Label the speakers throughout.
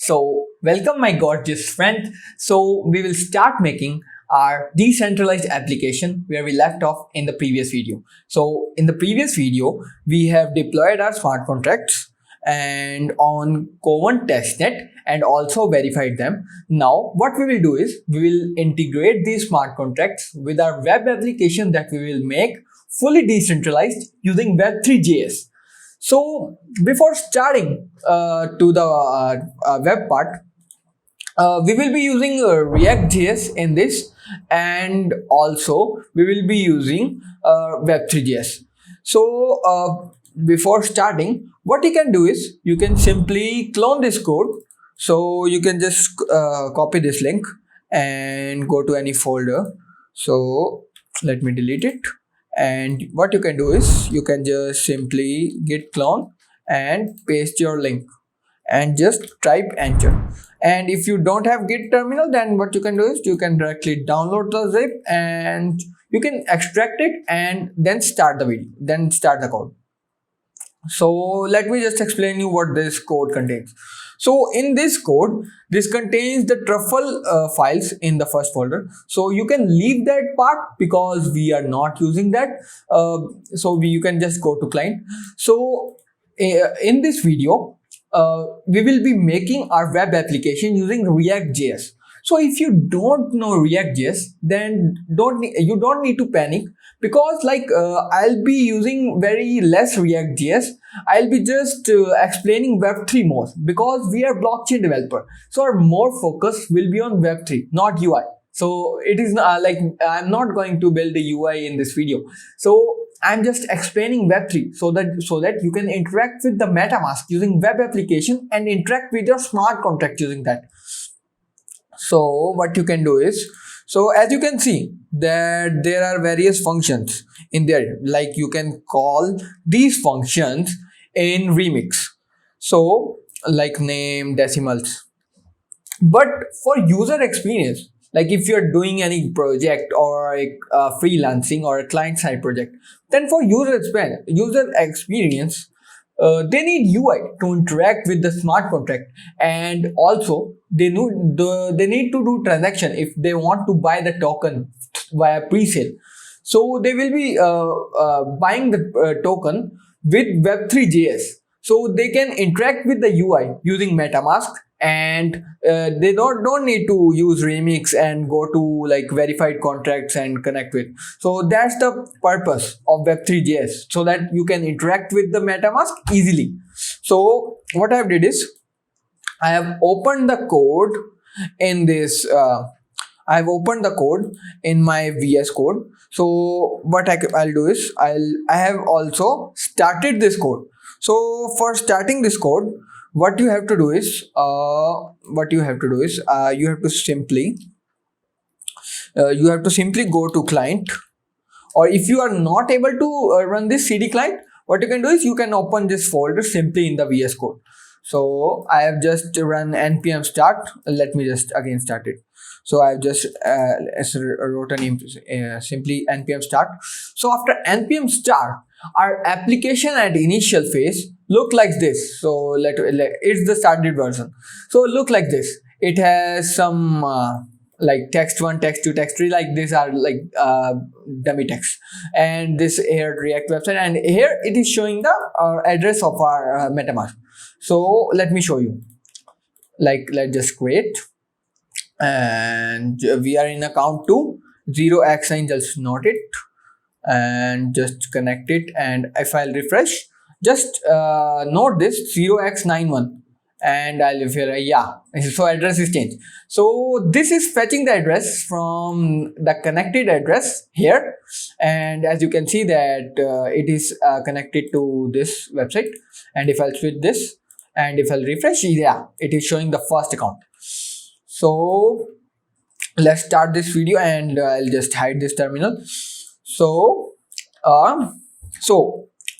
Speaker 1: So welcome my gorgeous friend. So we will start making our decentralized application where we left off in the previous video. So in the previous video, we have deployed our smart contracts and on common testnet and also verified them. Now what we will do is we will integrate these smart contracts with our web application that we will make fully decentralized using Web3.js. So before starting to the web part, we will be using React.js in this, and also we will be using Web3.js. So before starting, what you can do is you can simply clone this code. So you can just copy this link and go to any folder. So let me delete it. And what you can do is you can just simply git clone and paste your link and just type enter. And if you don't have git terminal, then what you can do is you can directly download the zip and you can extract it and then start the video, then start the code. So let me just explain you what this code contains. So in this code, this contains the truffle files in the first folder. So you can leave that part because we are not using that. You can just go to client. So in this video, we will be making our web application using React.js. So if you don't know React.js, then you don't need to panic, because I'll be using very less React.js. I'll be just explaining Web3 more, because we are blockchain developer. So our more focus will be on Web3, not UI. So it is I'm not going to build a UI in this video. So I'm just explaining Web3 so that you can interact with the MetaMask using web application and interact with your smart contract using that. So what you can do is, so as you can see that there are various functions in there, like you can call these functions in Remix. So like name, decimals. But for user experience, like if you're doing any project or freelancing or a client side project, then for user experience, they need UI to interact with the smart contract, and also they need to do transaction if they want to buy the token via presale. So they will be buying the token with Web3.js, so they can interact with the UI using MetaMask, and they don't need to use Remix and go to like verified contracts and connect with. So that's the purpose of Web3.js, so that you can interact with the MetaMask easily. So what I did is I have opened the code in this. I've opened the code in my VS Code. So what I'll do is I have also started this code. So for starting this code, what you have to do is you have to simply go to client, or if you are not able to run this CD client, what you can do is you can open this folder simply in the VS Code. So I have just run npm start. Let me just again start it. So I've just wrote a name, simply npm start. So after npm start, our application at initial phase look like this. So it's the started version. So look like this. It has some like text 1, text 2, text 3, like these are like dummy text, and this here React website, and here it is showing the address of our MetaMask. So let me show you. Let's just create, and we are in account 2, 0x9, just note it and just connect it. And if I'll refresh, just note this 0x91, and I'll if here, yeah, so address is changed. So this is fetching the address from the connected address here, and as you can see that it is connected to this website. And if I'll switch this and if I'll refresh, yeah, it is showing the first account. So let's start this video, and I'll just hide this terminal. So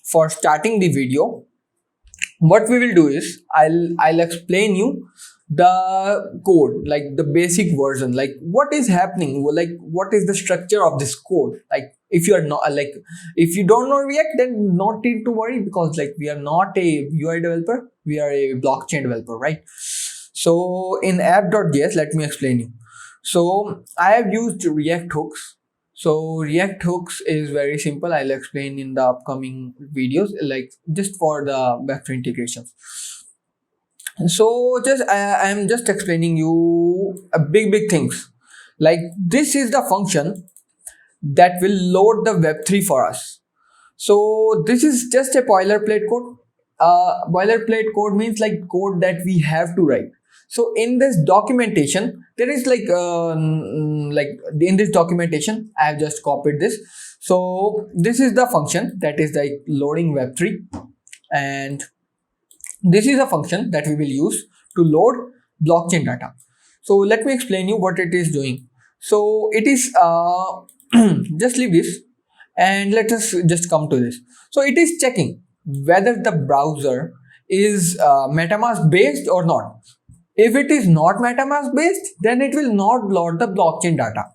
Speaker 1: for starting the video, what we will do is I'll explain you the code, like the basic version, like what is happening, like what is the structure of this code. Like if you are not if you don't know React, then not need to worry, because like we are not a UI developer, we are a blockchain developer, right? So in app.js, let me explain you. So I have used React hooks. So React hooks is very simple. I'll explain in the upcoming videos, like just for the Web3 integrations. So just I am just explaining you a big things. Like this is the function that will load the Web3 for us. So this is just a boilerplate code. Boilerplate code means like code that we have to write. So in this documentation, there is like in this documentation, I have just copied this. So this is the function that is like loading Web3, and this is a function that we will use to load blockchain data. So let me explain you what it is doing. So it is just leave this and let us just come to this. So it is checking whether the browser is MetaMask based or not. If it is not MetaMask based, then it will not load the blockchain data.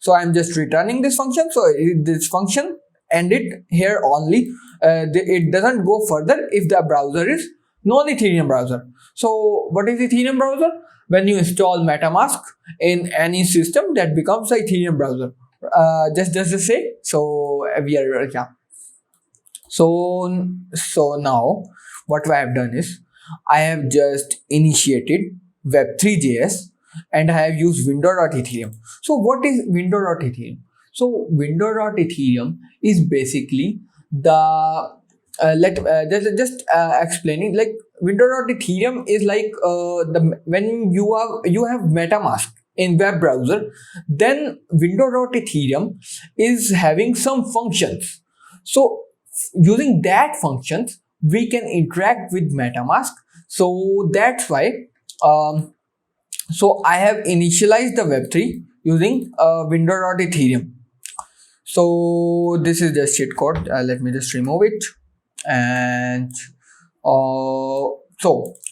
Speaker 1: So I'm just returning this function. So this function ended here only. It doesn't go further if the browser is non-Ethereum browser. So what is Ethereum browser? When you install MetaMask in any system, that becomes the Ethereum browser. Just to say, so we are so now what I have done is I have just initiated Web3.js and I have used window.ethereum. So what is window.ethereum? So window.ethereum is basically the just explaining, like window.ethereum is like when you have MetaMask in web browser, then window.ethereum is having some functions. So using that functions, we can interact with MetaMask. So that's why so I have initialized the Web3 using window.ethereum. So this is the shit code. Let me just remove it. And so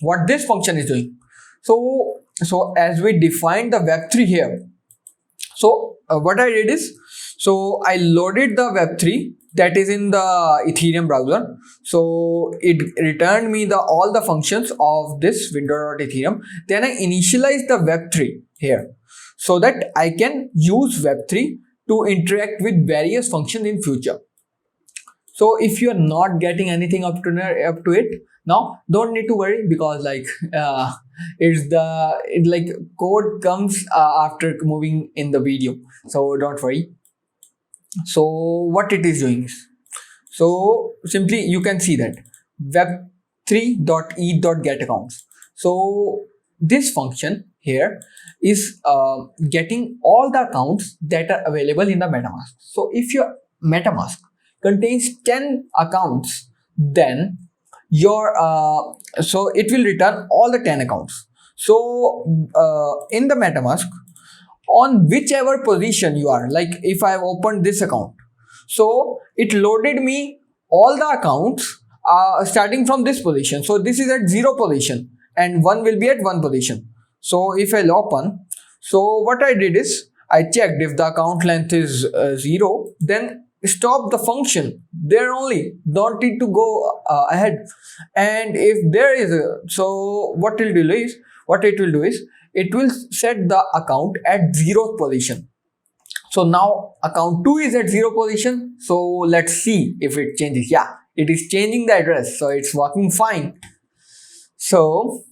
Speaker 1: what this function is doing. So as we defined the Web3 here, so what I did is, so I loaded the Web3 that is in the Ethereum browser. So it returned me all the functions of this window.ethereum. Then I initialized the Web3 here so that I can use Web3 to interact with various functions in future. So if you are not getting anything up to it now, don't need to worry, because like like code comes after moving in the video. So don't worry. So what it is doing is, so simply you can see that web3.e.get accounts. So this function here is getting all the accounts that are available in the MetaMask. So if your MetaMask contains 10 accounts, then your so it will return all the 10 accounts. So in the MetaMask, on whichever position you are, like if I have opened this account, so it loaded me all the accounts starting from this position. So this is at 0 position and one will be at 1 position. So if I'll open, so what I did is I checked if the account length is 0, then stop the function there only, don't need to go ahead. And if there is so what it will do is it will set the account at 0th position. So now account 2 is at 0 position. So let's see if it changes. Yeah, it is changing the address, so it's working fine. So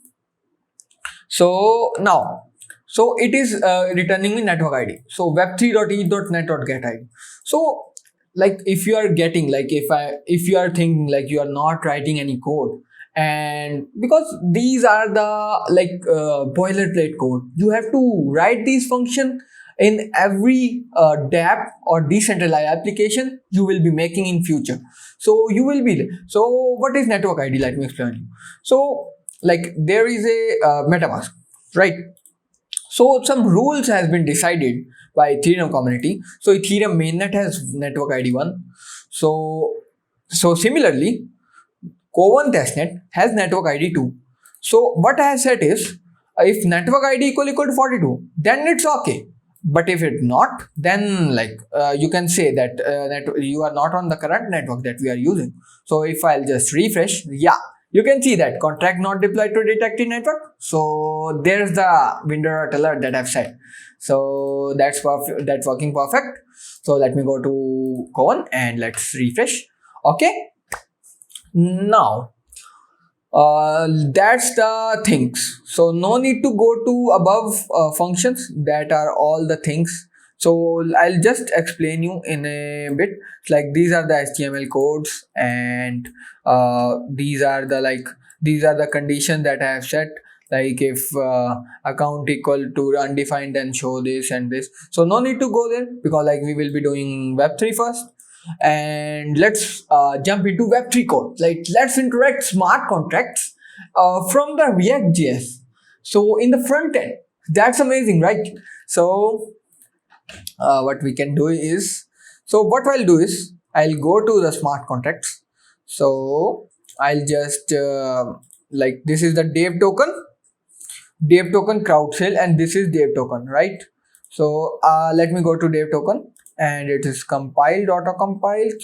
Speaker 1: now, so it is returning me network ID. So web3.e.net.get ID. So like if you are getting, like if you are thinking like you are not writing any code, and because these are the like boilerplate code, you have to write these function in every dapp or decentralized application you will be making in future. So you will be, so what is network ID? Let me explain you. So like there is a MetaMask, right? So some rules has been decided by Ethereum community. So Ethereum mainnet has network ID 1. So similarly, Co1 testnet has network ID 2. So what I have said is, if network ID equal to 42, then it's okay. But if it's not, then like you can say that you are not on the current network that we are using. So if I'll just refresh, yeah, you can see that contract not deployed to detected network. So there's the window alert that I've set. So that's perfect. That's working perfect. So let me go to Cohen and let's refresh. Okay. Now that's the things. So no need to go to above functions. That are all the things. So I'll just explain you in a bit. Like these are the HTML codes, and these are the conditions that I have set. Like if account equal to undefined, then show this and this. So no need to go there, because like we will be doing Web3 first. And let's jump into Web3 code. Like let's interact smart contracts from the React.js. So in the front end, that's amazing, right? So what we can do is, so what I'll do is I'll go to the smart contracts. So I'll just like this is the devtoken crowdsale, and this is devtoken, right? So let me go to devtoken, and it is compiled, auto compiled.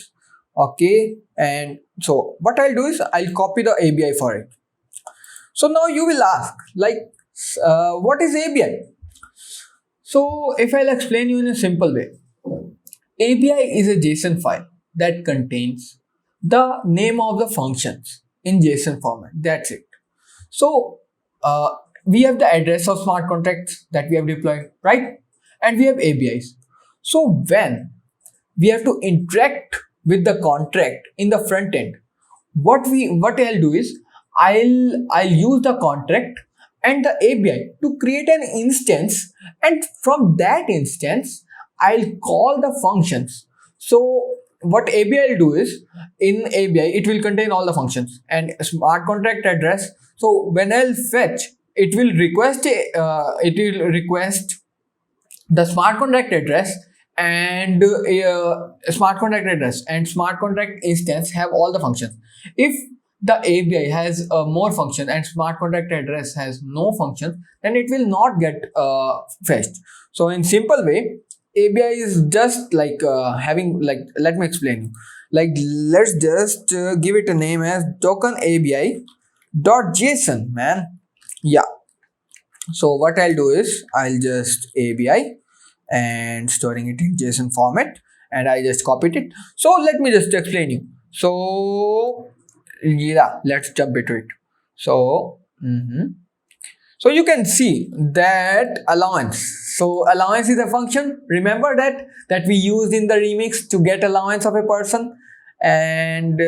Speaker 1: Okay, and so what I'll do is I'll copy the ABI for it. So now you will ask, like what is ABI? So if I'll explain you in a simple way, ABI is a JSON file that contains the name of the functions in JSON format. That's it. So we have the address of smart contracts that we have deployed, right? And we have ABIs. So when we have to interact with the contract in the front end, what I'll do is I'll use the contract and the ABI to create an instance, and from that instance I'll call the functions. So what ABI will do is, in ABI it will contain all the functions and smart contract address. So when I'll fetch, it will request the smart contract address, and smart contract instance have all the functions. If the ABI has more function and smart contract address has no function, then it will not get fetched. So in simple way, ABI is just like having, like, let me explain you. Like let's just give it a name as token ABI dot JSON, man. Yeah. So what I'll do is I'll just ABI and storing it in JSON format, and I just copied it. So let me just explain you. So yeah, let's jump into it. So so you can see that allowance. So allowance is a function. Remember that we used in the remix to get allowance of a person. And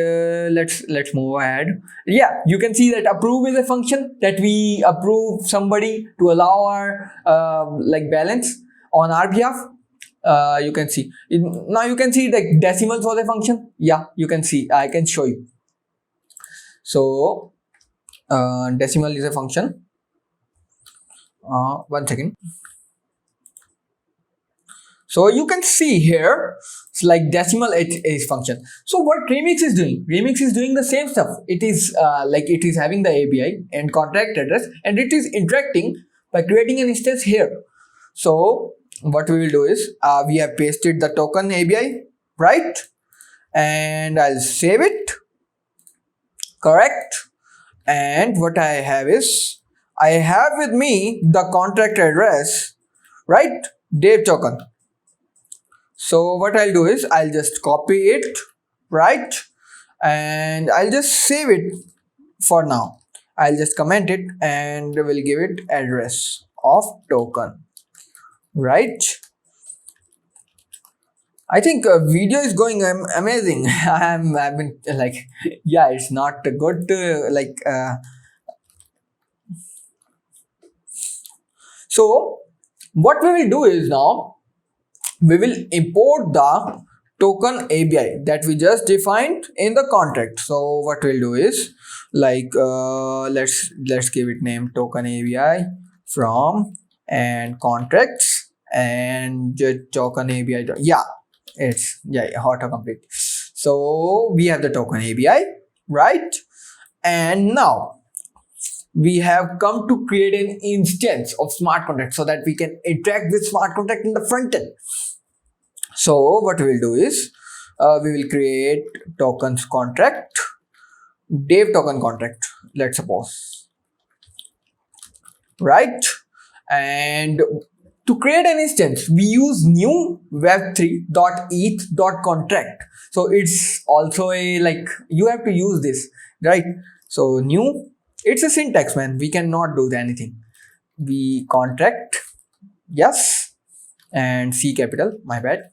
Speaker 1: let's move ahead. Yeah, you can see that approve is a function that we approve somebody to allow our like balance on our behalf. You can see now, you can see the decimals was a function. Yeah, you can see, I can show you. So decimal is a function. 1 second. So you can see here, it's like decimal is function. So what Remix is doing? Remix is doing the same stuff. It is like it is having the ABI and contract address, and it is interacting by creating an instance here. So what we will do is we have pasted the token ABI, right? And I'll save it. Correct. And what I have is, I have with me the contract address, right? devtoken. So what I'll do is I'll just copy it, right? And I'll just save it for now. I'll just comment it and we'll give it address of token, right? I think video is going amazing. I've been like, yeah, it's not good to like. So what we will do is now we will import the token ABI that we just defined in the contract. So what we'll do is like let's give it name token ABI from and contracts and just token ABI. Yeah, it's autocomplete. So we have the token ABI, right? And now we have come to create an instance of smart contract so that we can interact with smart contract in the front end. So what we will do is we will create tokens contract, dev token contract. let's suppose, right? And to create an instance, we use new web3.eth.contract. So it's also a, like, you have to use this, right? So new, it's a syntax, man. We cannot do anything. We contract, yes, and C capital, my bad.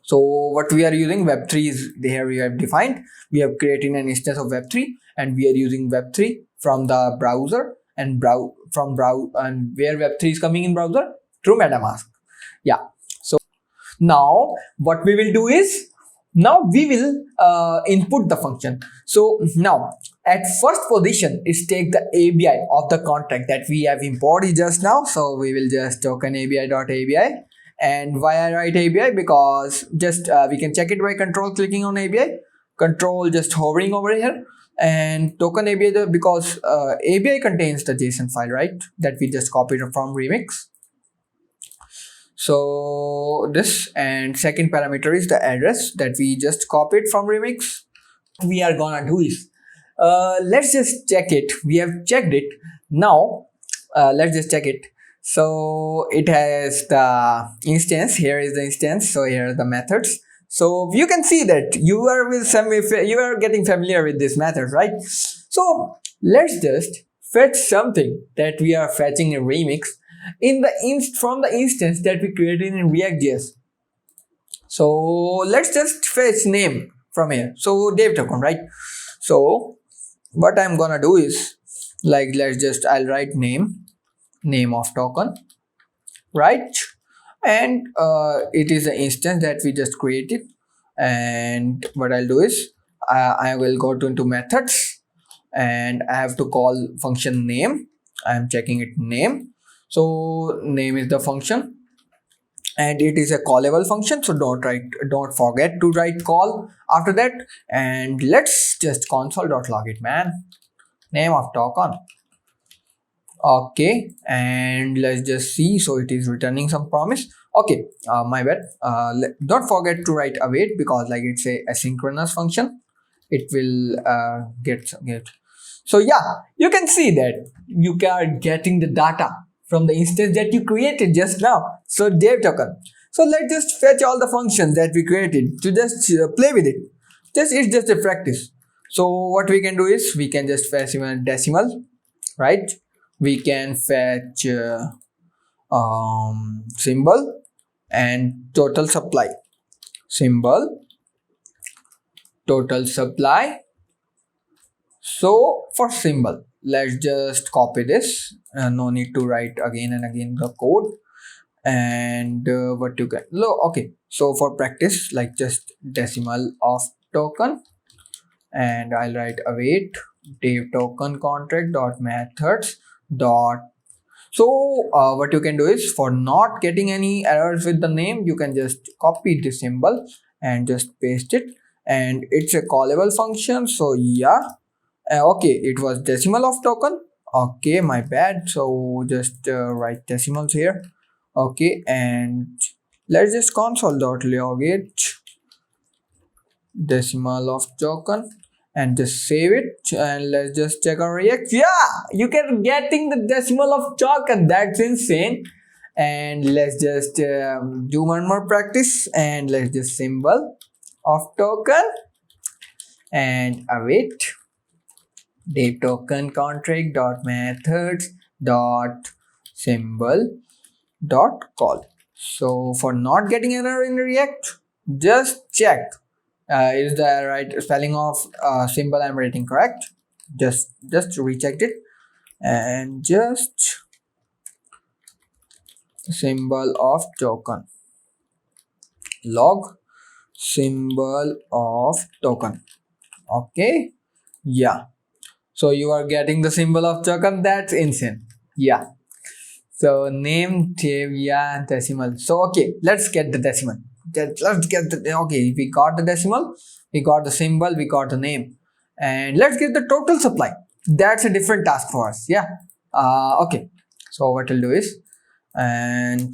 Speaker 1: So what we are using, web3 is here we have defined. We have created an instance of web3 and we are using web3 from the browser and and where web3 is coming in browser, through MetaMask. Yeah. So now what we will do is, now we will input the function. So now at first position is take the ABI of the contract that we have imported just now. So we will just token ABI.ABI. And why I write ABI? Because just we can check it by control clicking on ABI, control just hovering over here, and token ABI, because ABI contains the JSON file, right, that we just copied from Remix. So this, and second parameter is the address that we just copied from Remix. We are gonna do is, let's just check it. We have checked it. Now let's just check it. So it has the instance. Here is the instance. So here are the methods. So you can see that you are getting familiar with this method, right? So let's just fetch something that we are fetching in Remix in the from the instance that we created in React.js. So let's just fetch name from here. So devtoken, right? So what I'm gonna do is, like, I'll write name of token, right? And it is the instance that we just created. And what I'll do is I will go into methods and I have to call function name. I'm checking it name. So name is the function and it is a callable function. So don't forget to write call after that. And let's just console.log it, man. Name of token. Okay, and let's just see. So it is returning some promise. Okay, my bad. Don't forget to write await, because like it's a asynchronous function. It will get. So yeah, you can see that you are getting the data from the instance that you created just now. So devtoken. So let's just fetch all the functions that we created to just play with it. It's just a practice. So what we can do is we can just fetch even decimal, right? We can fetch symbol and total supply. Symbol, total supply. So for symbol, let's just copy this. No need to write again and again the code. And what you can, okay. So for practice, like just decimal of token, and I'll write await devtoken contract dot methods dot. So what you can do is, for not getting any errors with the name, you can just copy the symbol and just paste it, and it's a callable function. So yeah, okay, it was decimal of token. Okay, my bad. So just write decimals here. Okay, and let's just console.log it decimal of token and just save it, and let's just check our React. Yeah, you can getting the decimal of token. That's insane. And let's just do one more practice, and let's just symbol of token and await devtoken contract dot methods dot symbol dot call. So for not getting error in React, just check is the right spelling of symbol I'm writing correct. Just rechecked it, and just symbol of token, log symbol of token. Okay, yeah. So you are getting the symbol of token. That's insane. Yeah. So name, yeah, decimal. So okay, let's get the decimal. Let's get the, okay, we got the decimal, we got the symbol, we got the name, and let's get the total supply. That's a different task for us. Yeah. Okay. So what I'll do is, and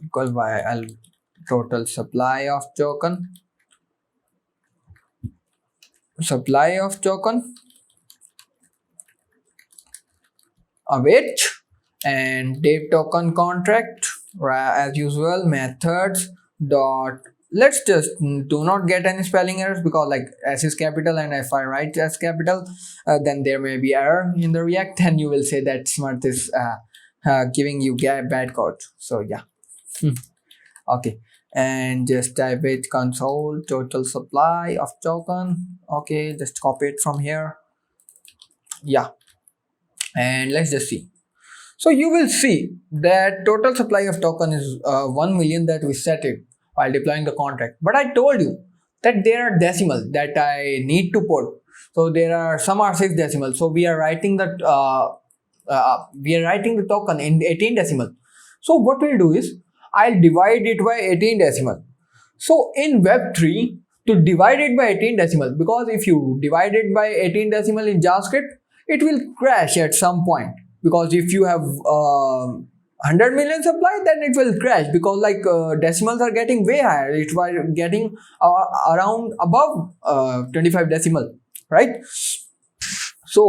Speaker 1: because I'll total supply of token. supply of token await, and devtoken contract as usual, methods dot, let's just do not get any spelling errors, because like S is capital, and if I write S capital, then there may be error in the React, and you will say that Smart is giving you bad code. So yeah. Okay, and just type it console total supply of token. Okay, just copy it from here. Yeah, and let's just see. So you will see that total supply of token is 1 million that we set it while deploying the contract. But I told you that there are decimals that I need to put. So there are some are 6 decimals. So we are writing that token in 18 decimal. So what we'll do is I'll divide it by 18 decimal. So in Web3, to divide it by 18 decimal, because if you divide it by 18 decimal in JavaScript, it will crash at some point. Because if you have 100 million supply, then it will crash, because like decimals are getting way higher. It's by getting around above 25 decimal, right? So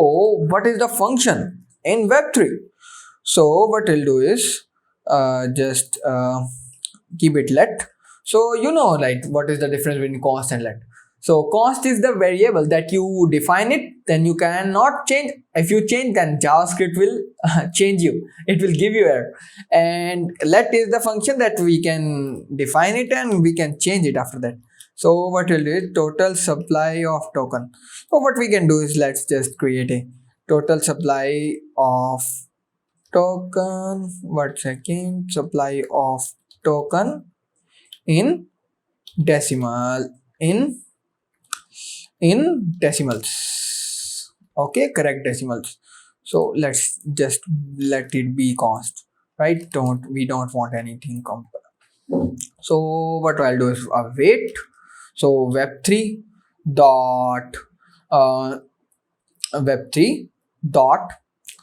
Speaker 1: what is the function in Web3? So what we'll do is just keep it let. So you know, like, what is the difference between const and let? So const is the variable that you define it, then you cannot change. If you change, then JavaScript will change you. It will give you error. And let is the function that we can define it and we can change it after that. So what we'll do is total supply of token. So what we can do is, let's just create a total supply of token. Supply of token in decimal, in decimals. Okay, correct decimals. So let's just let it be const, right? We don't want anything complex. So what I'll do is await. So web3 dot web3 dot.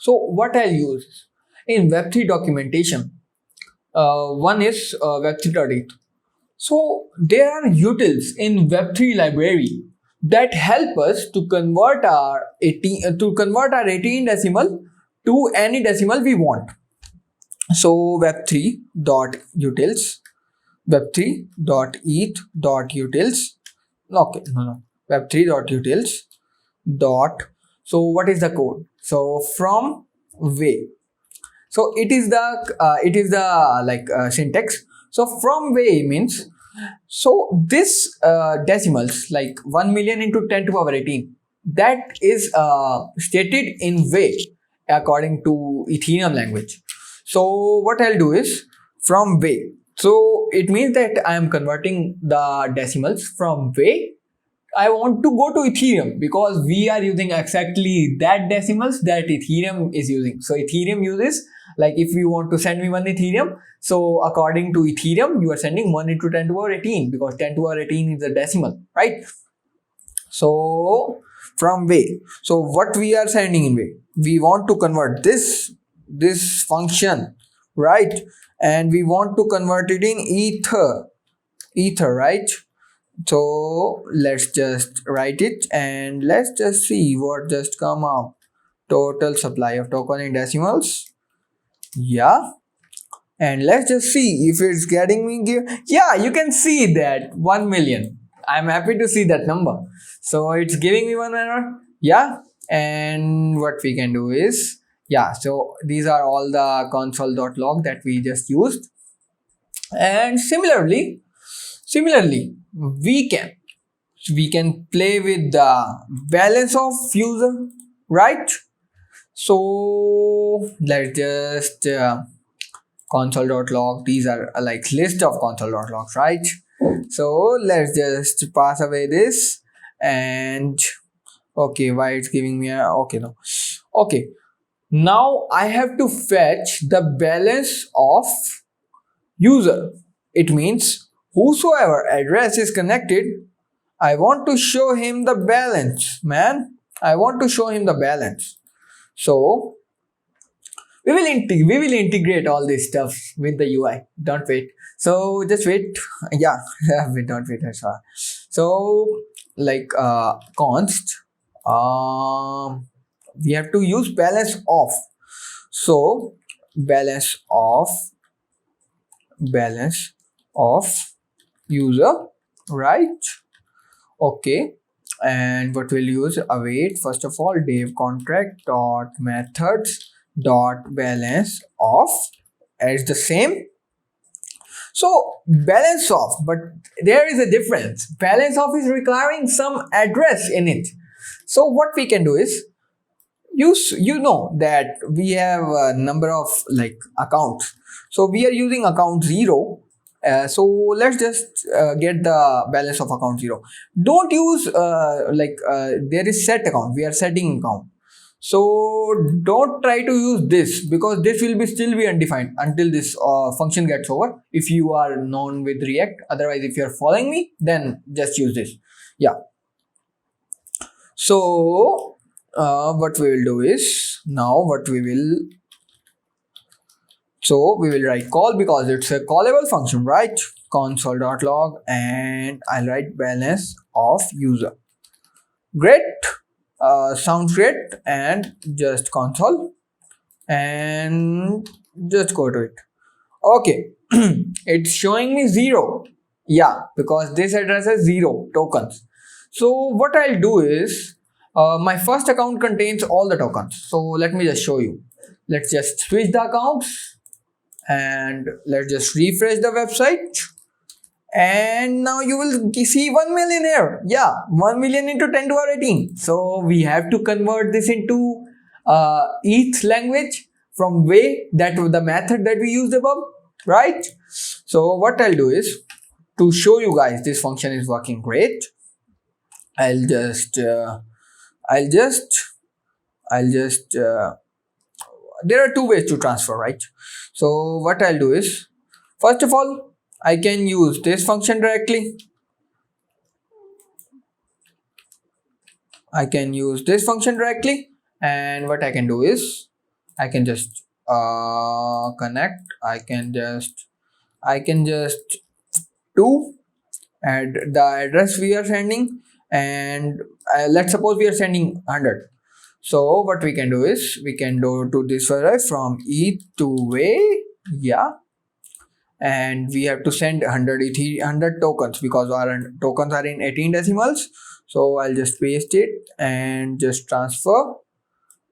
Speaker 1: So what I'll use in web3 documentation, one is web3.eth. So there are utils in web3 library that help us to convert our 18 decimal to any decimal we want. So web3.utils, web3.eth.utils. Okay, no, web3.utils dot. So what is the code? So from way. So it is the syntax. So from way means, so this decimals, like 1 million into 10 to power 18, that is stated in way according to Ethereum language. So what I'll do is from way. So it means that I am converting the decimals from way. I want to go to Ethereum because we are using exactly that decimals that Ethereum is using. So Ethereum uses, like, if you want to send me 1 Ethereum, so according to Ethereum, you are sending 1 into 10 to power 18, because 10 to power 18 is a decimal, right? So from way. So what we are sending in way, we want to convert this function, right? And we want to convert it in ether, right? So let's just write it and let's just see what just come up. Total supply of token in decimals. Yeah. And let's just see if it's getting me yeah, you can see that 1 million. I'm happy to see that number. So it's giving me 1 error. Yeah. And what we can do is, yeah, so these are all the console.log that we just used. And similarly, we can play with the balance of user, right? So let's just console.log. These are like list of console.logs, right? So let's just pass away this. And okay, why it's giving me a, okay, no, okay, now I have to fetch the balance of user. It means whosoever address is connected, I want to show him the balance, man. I want to show him the balance. So we will integrate all this stuff with the UI. Don't wait. So just wait. Yeah, we don't wait. So like const, we have to use balance of. So balance of user, right? Okay, and what we'll use, await first of all dev contract dot methods dot balance of as the same. So balance of, but there is a difference. Balance of is requiring some address in it. So what we can do is, you know that we have a number of like accounts. So we are using account 0. So let's just get the balance of account 0. Don't use there is set account. We are setting account. So don't try to use this, because this will be still be undefined until this function gets over. If you are known with React, otherwise if you are following me, then just use this. Yeah. So what we will do is, now what we will, so we will write call because it's a callable function, right? Console.log, and I'll write balance of user. Great. Sounds great. And just console and just go to it. Okay. It's showing me 0. Yeah, because this address has 0 tokens. So what I'll do is, my first account contains all the tokens. So let me just show you. Let's just switch the accounts and let's just refresh the website. And now you will see 1 million here. Yeah, 1 million into 10 to the 18. So we have to convert this into ETH language from way, that the method that we used above, right? So what I'll do is, to show you guys this function is working great, I'll just there are two ways to transfer, right? So what I'll do is, first of all, I can use this function directly. And what I can do is, I can just connect. I can just do add the address we are sending, and let's suppose we are sending 100. So what we can do is, we can go to this array from ETH to way, yeah, and we have to send 100 tokens because our tokens are in 18 decimals. So I'll just paste it and just transfer,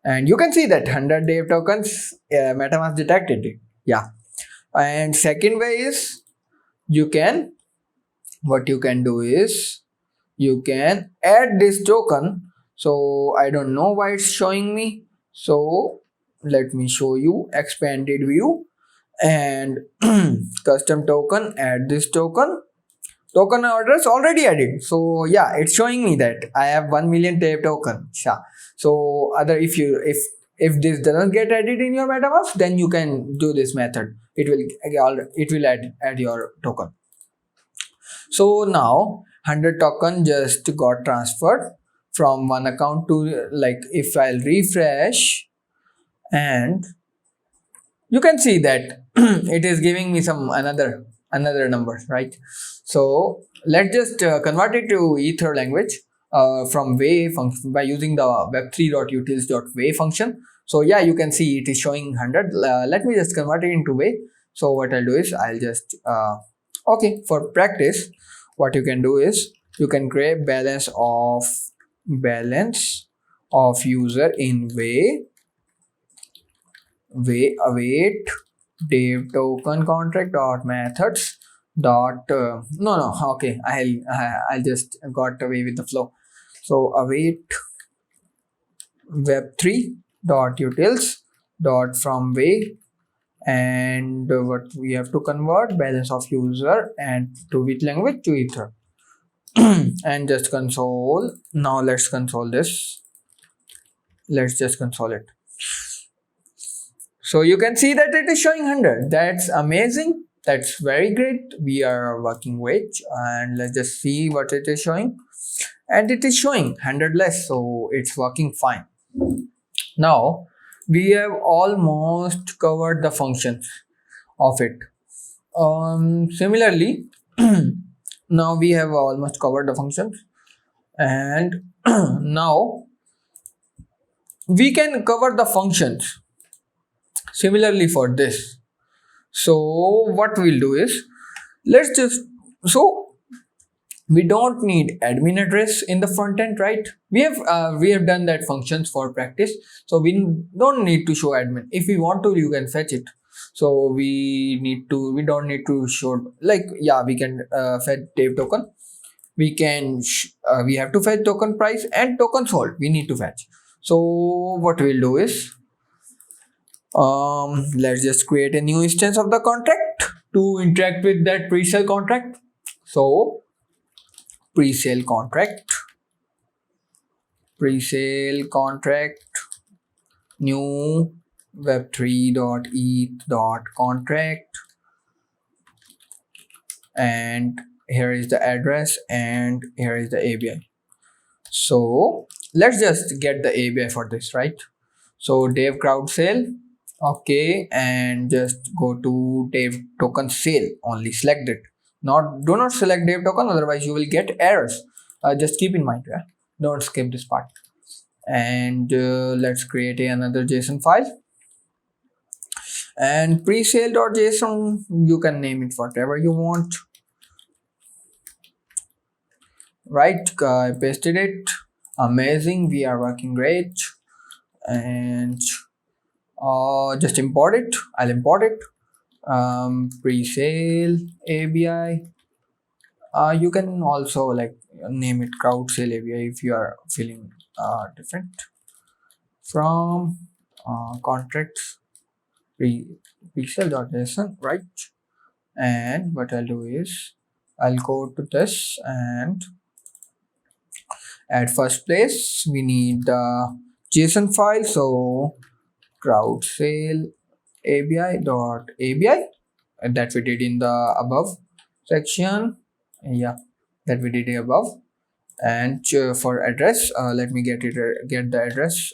Speaker 1: and you can see that 100 dev tokens, MetaMask detected it. Yeah. And second way is, what you can do is, you can add this token. So I don't know why it's showing me. So let me show you expanded view and custom token, add this token address already added. So yeah, it's showing me that I have 1 million dev tokens. Yeah. So if this doesn't get added in your MetaMask, then you can do this method. It will add your token. So now 100 token just got transferred from one account to, like, if I'll refresh, and you can see that it is giving me some another number, right? So let's just convert it to Ether language from way function by using the web3.utils.way function. So yeah, you can see it is showing 100. Let me just convert it into way. So what I'll do is, I'll just okay, for practice, what you can do is, you can grab balance of user in way await dev token contract dot methods dot okay, I'll just got away with the flow. So await web3 dot utils dot from way, and what we have to convert balance of user and to which language, to Ether. And just console. Now let's console this. Let's just console it. So you can see that it is showing 100. That's amazing. That's very great. We are working with, and let's just see what it is showing. And it is showing 100 less, so it's working fine. Now we have almost covered the functions of it. Similarly, now we have almost covered the functions, And now we can cover the functions similarly for this. So what we'll do is, let's just, so we don't need admin address in the front end, right? We have done that functions for practice, so we don't need to show admin. If we want to, you can fetch it. So we don't need to show, like, yeah, we can fetch dev token. We have to fetch token price and token sold we need to fetch. So what we'll do is, let's just create a new instance of the contract to interact with that presale contract. So presale contract, new web3.eth.contract, and here is the address and here is the ABI. So let's just get the ABI for this, right? So dev crowdsale, okay, and just go to dev token sale only, select it. Do not select dev token, otherwise you will get errors. Just keep in mind, yeah? Don't skip this part. And let's create another JSON file. And presale.json, you can name it whatever you want. Right, I pasted it. Amazing, we are working great. And just import it. I'll import it. Presale ABI. You can also like name it crowdsale ABI if you are feeling different. From contracts presale.json, right? And what I'll do is, I'll go to this, and at first place we need the JSON file. So crowdsale ABI.ABI, that we did in the above section. Yeah, that we did above. And for address, let me get the address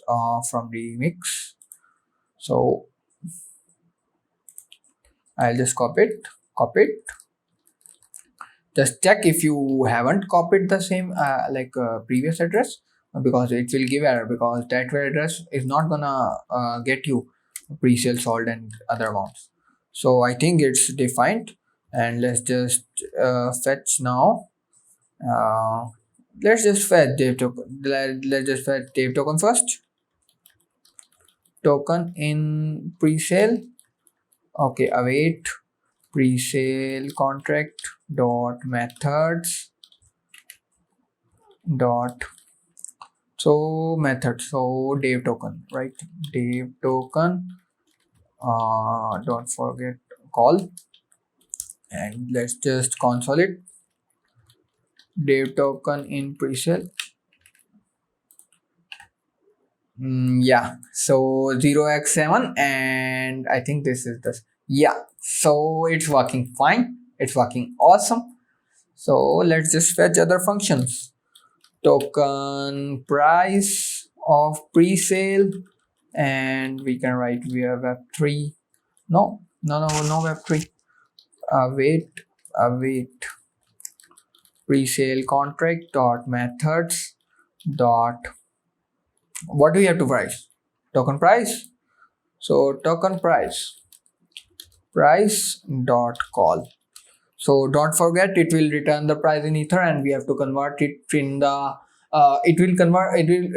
Speaker 1: from the mix. So I'll just copy it. Just check if you haven't copied the same previous address, because it will give error, because that address is not gonna get you presale sold and other amounts. So I think it's defined, and let's just fetch now. Let's just fetch dev token. Let's just fetch dev token first. Token in presale. Okay, await presale contract dot methods dot so dev token, right? Dev token, don't forget call, and let's just console it. Dev token in presale. Yeah, so 0x7, and I think this is this. Yeah, so it's working fine, it's working awesome. So let's just fetch other functions. Token price of presale, and we can write via web3. No web3. Await presale contract dot methods dot, what do we have to price? Token price. So token price dot call. So don't forget, it will return the price in ether, and we have to convert it in the it will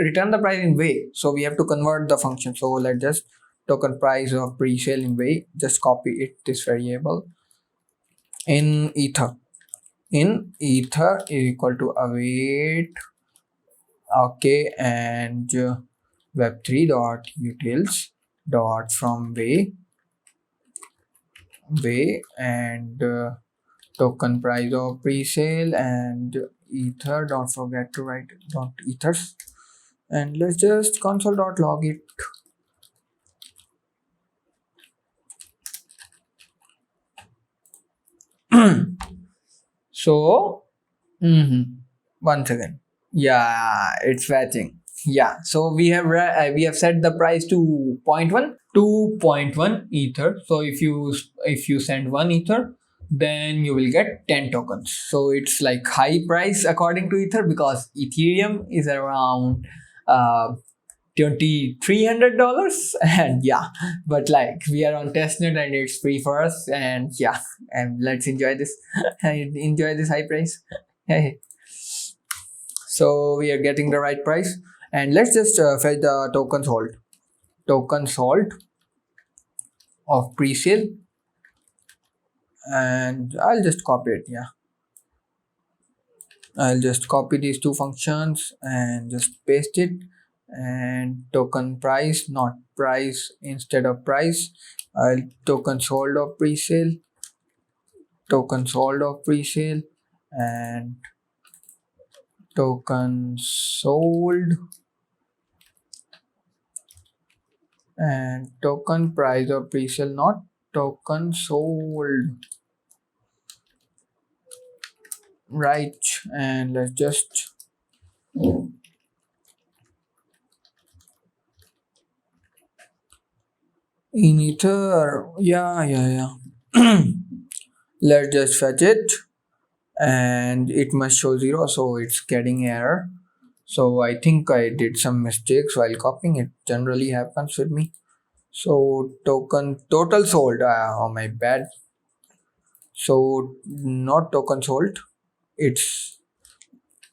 Speaker 1: return the price in way, so we have to convert the function. So let's just token price of presale in way, just copy it, this variable in ether is equal to await, okay, and web3 dot utils dot from way and token price of presale and ether, don't forget to write dot ethers, and let's just console.log it. So one second. Yeah, it's fetching. Yeah, so we have set the price to 2.1 ether. So if you send 1 ether, then you will get 10 tokens. So it's like high price according to Ether, because Ethereum is around uh, $2,300 and yeah, but like we are on testnet and it's free for us, and yeah, and let's enjoy this enjoy this high price. Hey, so we are getting the right price, and let's just fetch the token sold of presale, and I'll just copy it. Yeah, I'll just copy these two functions and just paste it, and token price, not price instead of price. I'll token sold of presale, and token sold, and token price of presale, not token sold. Right, and let's just in Ether, yeah. Let's just fetch it, and it must show 0, so it's getting error. So I think I did some mistakes while copying it. Generally happens with me. So token total sold, oh my bad. So not token sold, it's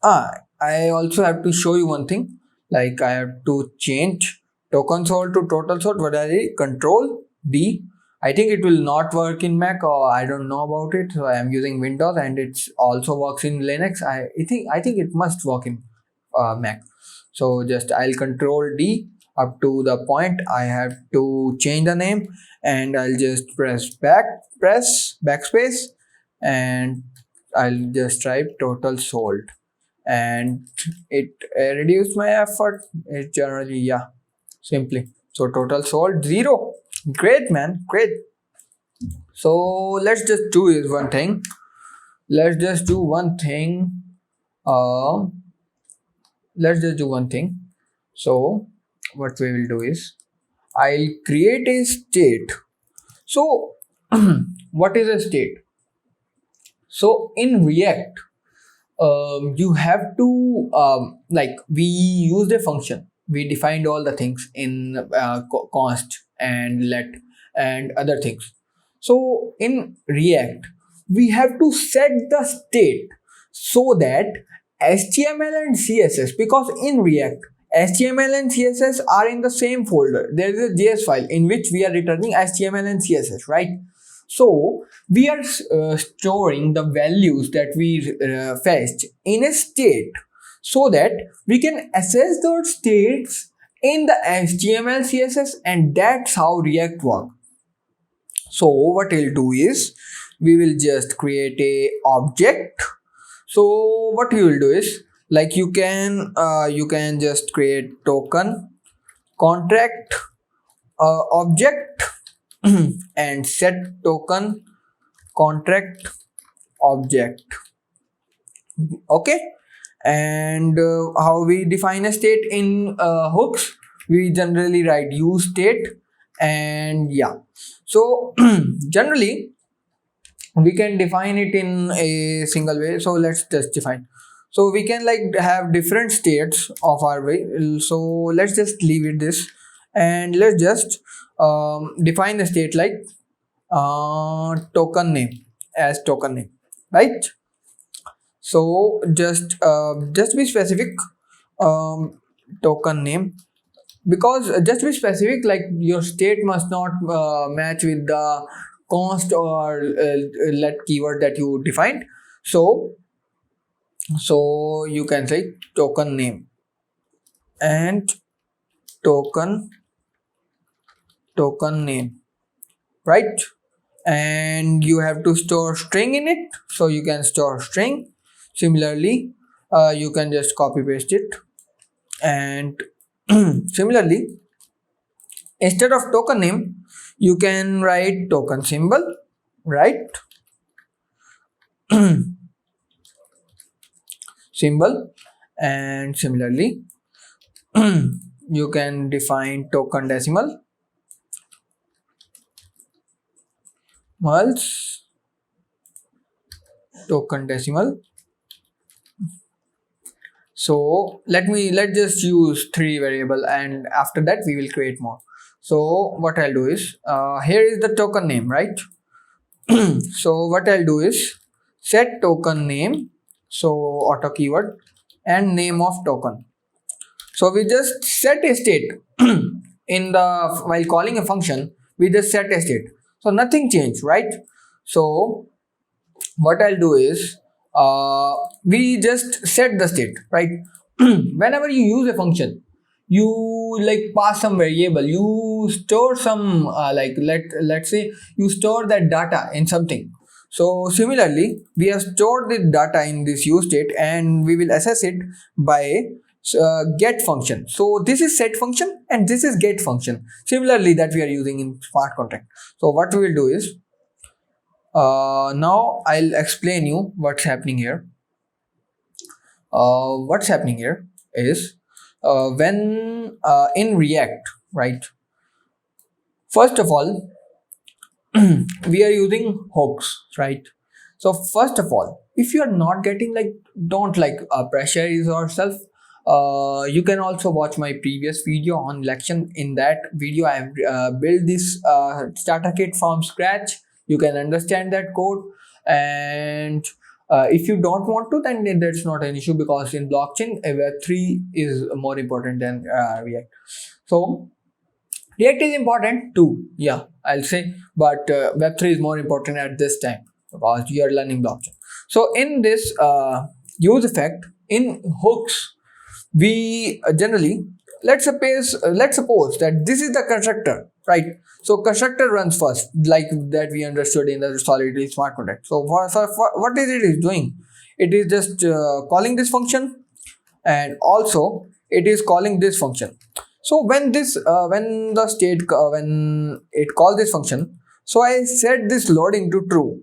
Speaker 1: I also have to show you one thing, like I have to change token sold to total sold. What are they? Control D. I think it will not work in Mac, or I don't know about it. So I am using Windows, and it also works in Linux. I think it must work in Mac. So just I'll control D up to the point I have to change the name, and I'll just press backspace, and I'll just type total sold, and it reduced my effort. It generally, yeah, simply. So total sold 0. Great, man, great. So let's just do is one thing. Let's just do one thing. Let's just do one thing. So what we will do is I'll create a state. So what is a state? So in React, you have to like we used a function. We defined all the things in const and let and other things. So in React, we have to set the state so that HTML and CSS, because in React, HTML and CSS are in the same folder. There is a JS file in which we are returning HTML and CSS, right? So we are storing the values that we fetched in a state, so that we can assess those states in the HTML, CSS, and that's how React works. So what we'll do is we will just create a object. So what you will do is, like you can just create token contract object and set token contract object. Okay, and how we define a state in hooks, we generally write use state, and yeah, so generally we can define it in a single way. So let's just define. So we can like have different states of our way. So let's just leave it this, and let's just define the state like token name as token name, right? So just be specific, token name, because just be specific, like your state must not match with the const or let keyword that you defined. So you can say token name and token name, right? And you have to store string in it, so you can store string. Similarly, you can just copy paste it, and similarly, instead of token name, you can write token symbol, right? Symbol, and similarly, you can define token decimals, token decimal. So let's just use 3 variable, and after that we will create more. So what I'll do is, here is the token name, right? So what I'll do is set token name, so auto keyword, and name of token. So we just set a state in the while calling a function, we just set a state. So nothing changed, right? So what I'll do is, we just set the state, right? Whenever you use a function, you like pass some variable, you store some let's say you store that data in something. So similarly, we have stored the data in this use state, and we will assess it by get function. So this is set function and this is get function. Similarly, that we are using in smart contract. So what we will do is, now I'll explain you what's happening here. What's happening here is, when in React, right? First of all, we are using hooks, right? So first of all, if you are not getting, like, don't pressurize yourself. You can also watch my previous video on election. In that video, I have built this starter kit from scratch. You can understand that code, and if you don't want to, then that's not an issue, because in blockchain, Web3 is more important than React. So React is important too, yeah, I'll say, but Web3 is more important at this time because you are learning blockchain. So in this use effect in hooks, we generally, let's suppose that this is the constructor, right? So constructor runs first, like that we understood in the solidity smart contract. So for what is it is doing? It is just calling this function, and also it is calling this function. So when the state when it calls this function, so I set this loading to true.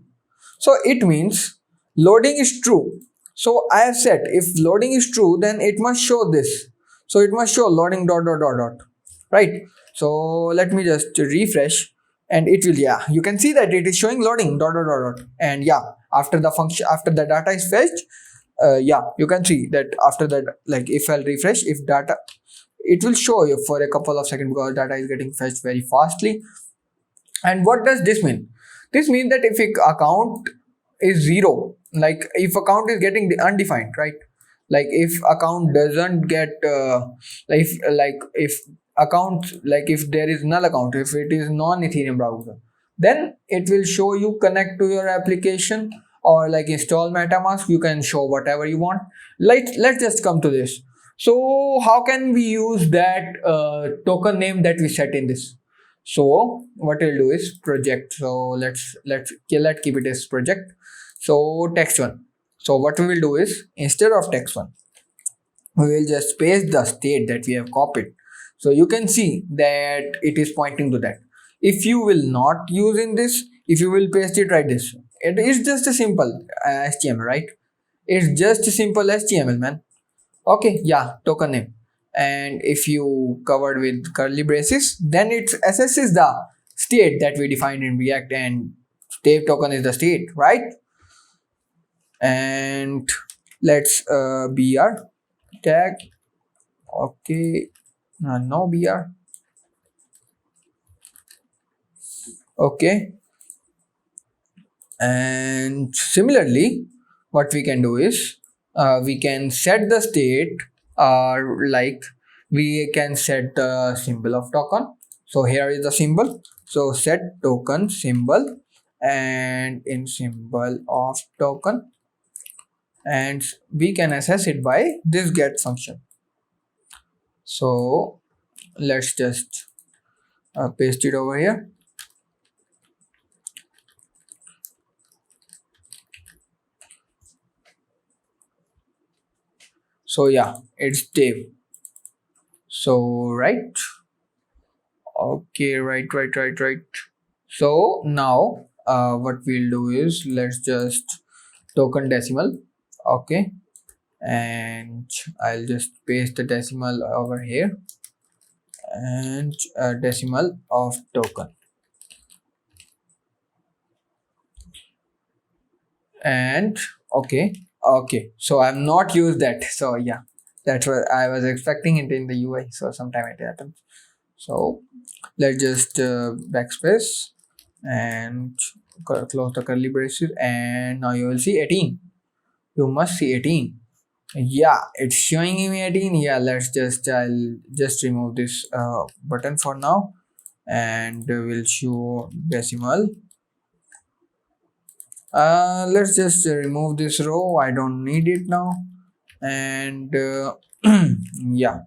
Speaker 1: So it means loading is true. So I have set, if loading is true, then it must show this. So it must show loading dot dot dot dot, right? So let me just refresh, and it will, yeah, you can see that it is showing loading dot dot dot dot, and yeah, after the function, after the data is fetched, yeah, you can see that after that, like if I'll refresh, if data, it will show you for a couple of seconds because data is getting fetched very fastly. And what does this mean? This means that if account is zero, like if account is getting undefined, right? Like if account doesn't get if account, like if there is null account, if it is non-Ethereum browser, then it will show you connect to your application, or like install MetaMask. You can show whatever you want. Let's just come to this. So how can we use that token name that we set in this? So what we'll do is project. So let's keep it as project. So text one. So what we will do is, instead of text one, we will just paste the state that we have copied. So you can see that it is pointing to that. If you will not use in this, if you will paste it right this, it is just a simple HTML, right? It's just a simple HTML, man. Okay, yeah, token name. And if you covered with curly braces, then it assesses the state that we defined in React, and state token is the state, right? And let's br tag. Okay, no br. Okay, and similarly, what we can do is, we can set the state, like we can set the symbol of token. So here is the symbol. So set token symbol, and in symbol of token, and we can access it by this get function. So let's just paste it over here. So yeah, it's Dave. So right. Okay, right. So now what we'll do is, let's just token decimal. Okay, and I'll just paste the decimal over here, and decimal of token. and okay, so I'm not used that, so yeah, that's what I was expecting it in the UI, so sometime it happens. So let's just backspace and close the curly braces, and now you will see 18. You must see 18. Yeah, it's showing me 18. Yeah, I'll just remove this button for now, and we'll show decimal. Let's just remove this row, I don't need it now. And yeah,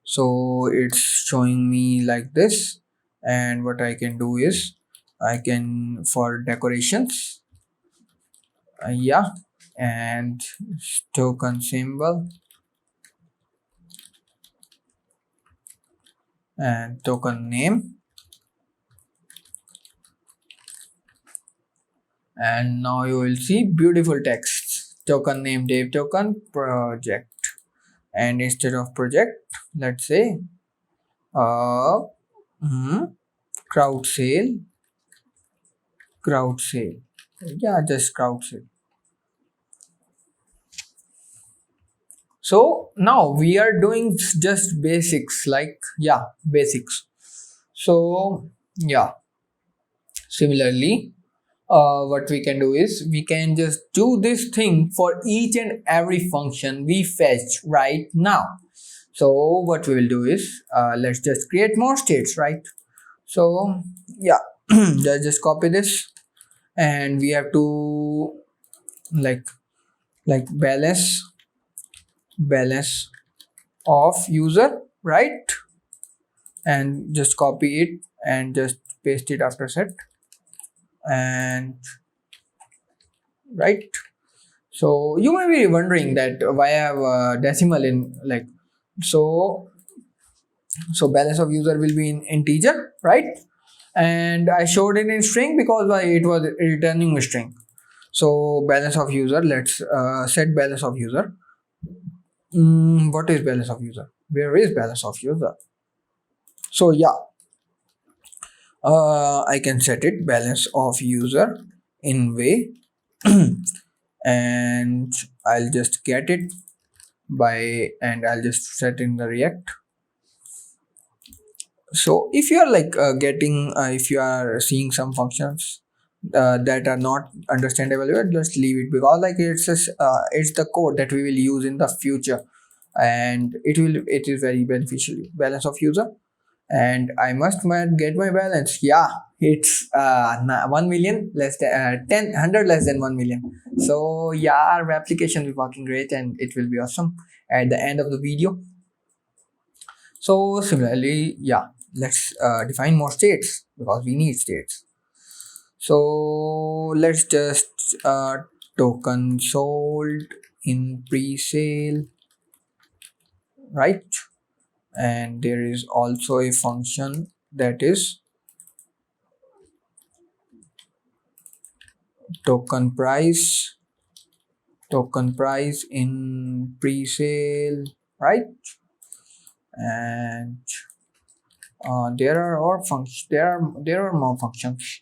Speaker 1: so it's showing me like this. And what I can do is, I can, for decorations, yeah, and token symbol and token name. And now you will see beautiful text, token name dev token project. And instead of project, let's say uh hmm, crowd sale, crowd sale. Yeah, just crowd sale. So now we are doing just basics, like, yeah, basics. So yeah, similarly, what we can do is, we can just do this thing for each and every function we fetch right now. So what we will do is, let's just create more states, right? So yeah, let's just copy this, and we have to, like balance of user, right? And just copy it and just paste it after set, and right. So you may be wondering that why I have a decimal in, like, so balance of user will be in integer, right? And I showed it in string because it was returning a string. So balance of user, let's set balance of user. What is balance of user? Where is balance of user? So yeah, I can set it balance of user in way, and I'll just get it by, and I'll just set in the React. So if you are like getting if you are seeing some functions that are not understandable, just leave it, because like it's the code that we will use in the future, and it is very beneficial. Balance of user, and I must get my balance. Yeah, it's 1 million less than 100 less than 1 million. So yeah, our application is working great, and it will be awesome at the end of the video. So similarly, yeah, let's define more states, because we need states. So let's just token sold in pre-sale, right? And there is also a function that is token price, in pre-sale, right? And there are more functions. There are more functions,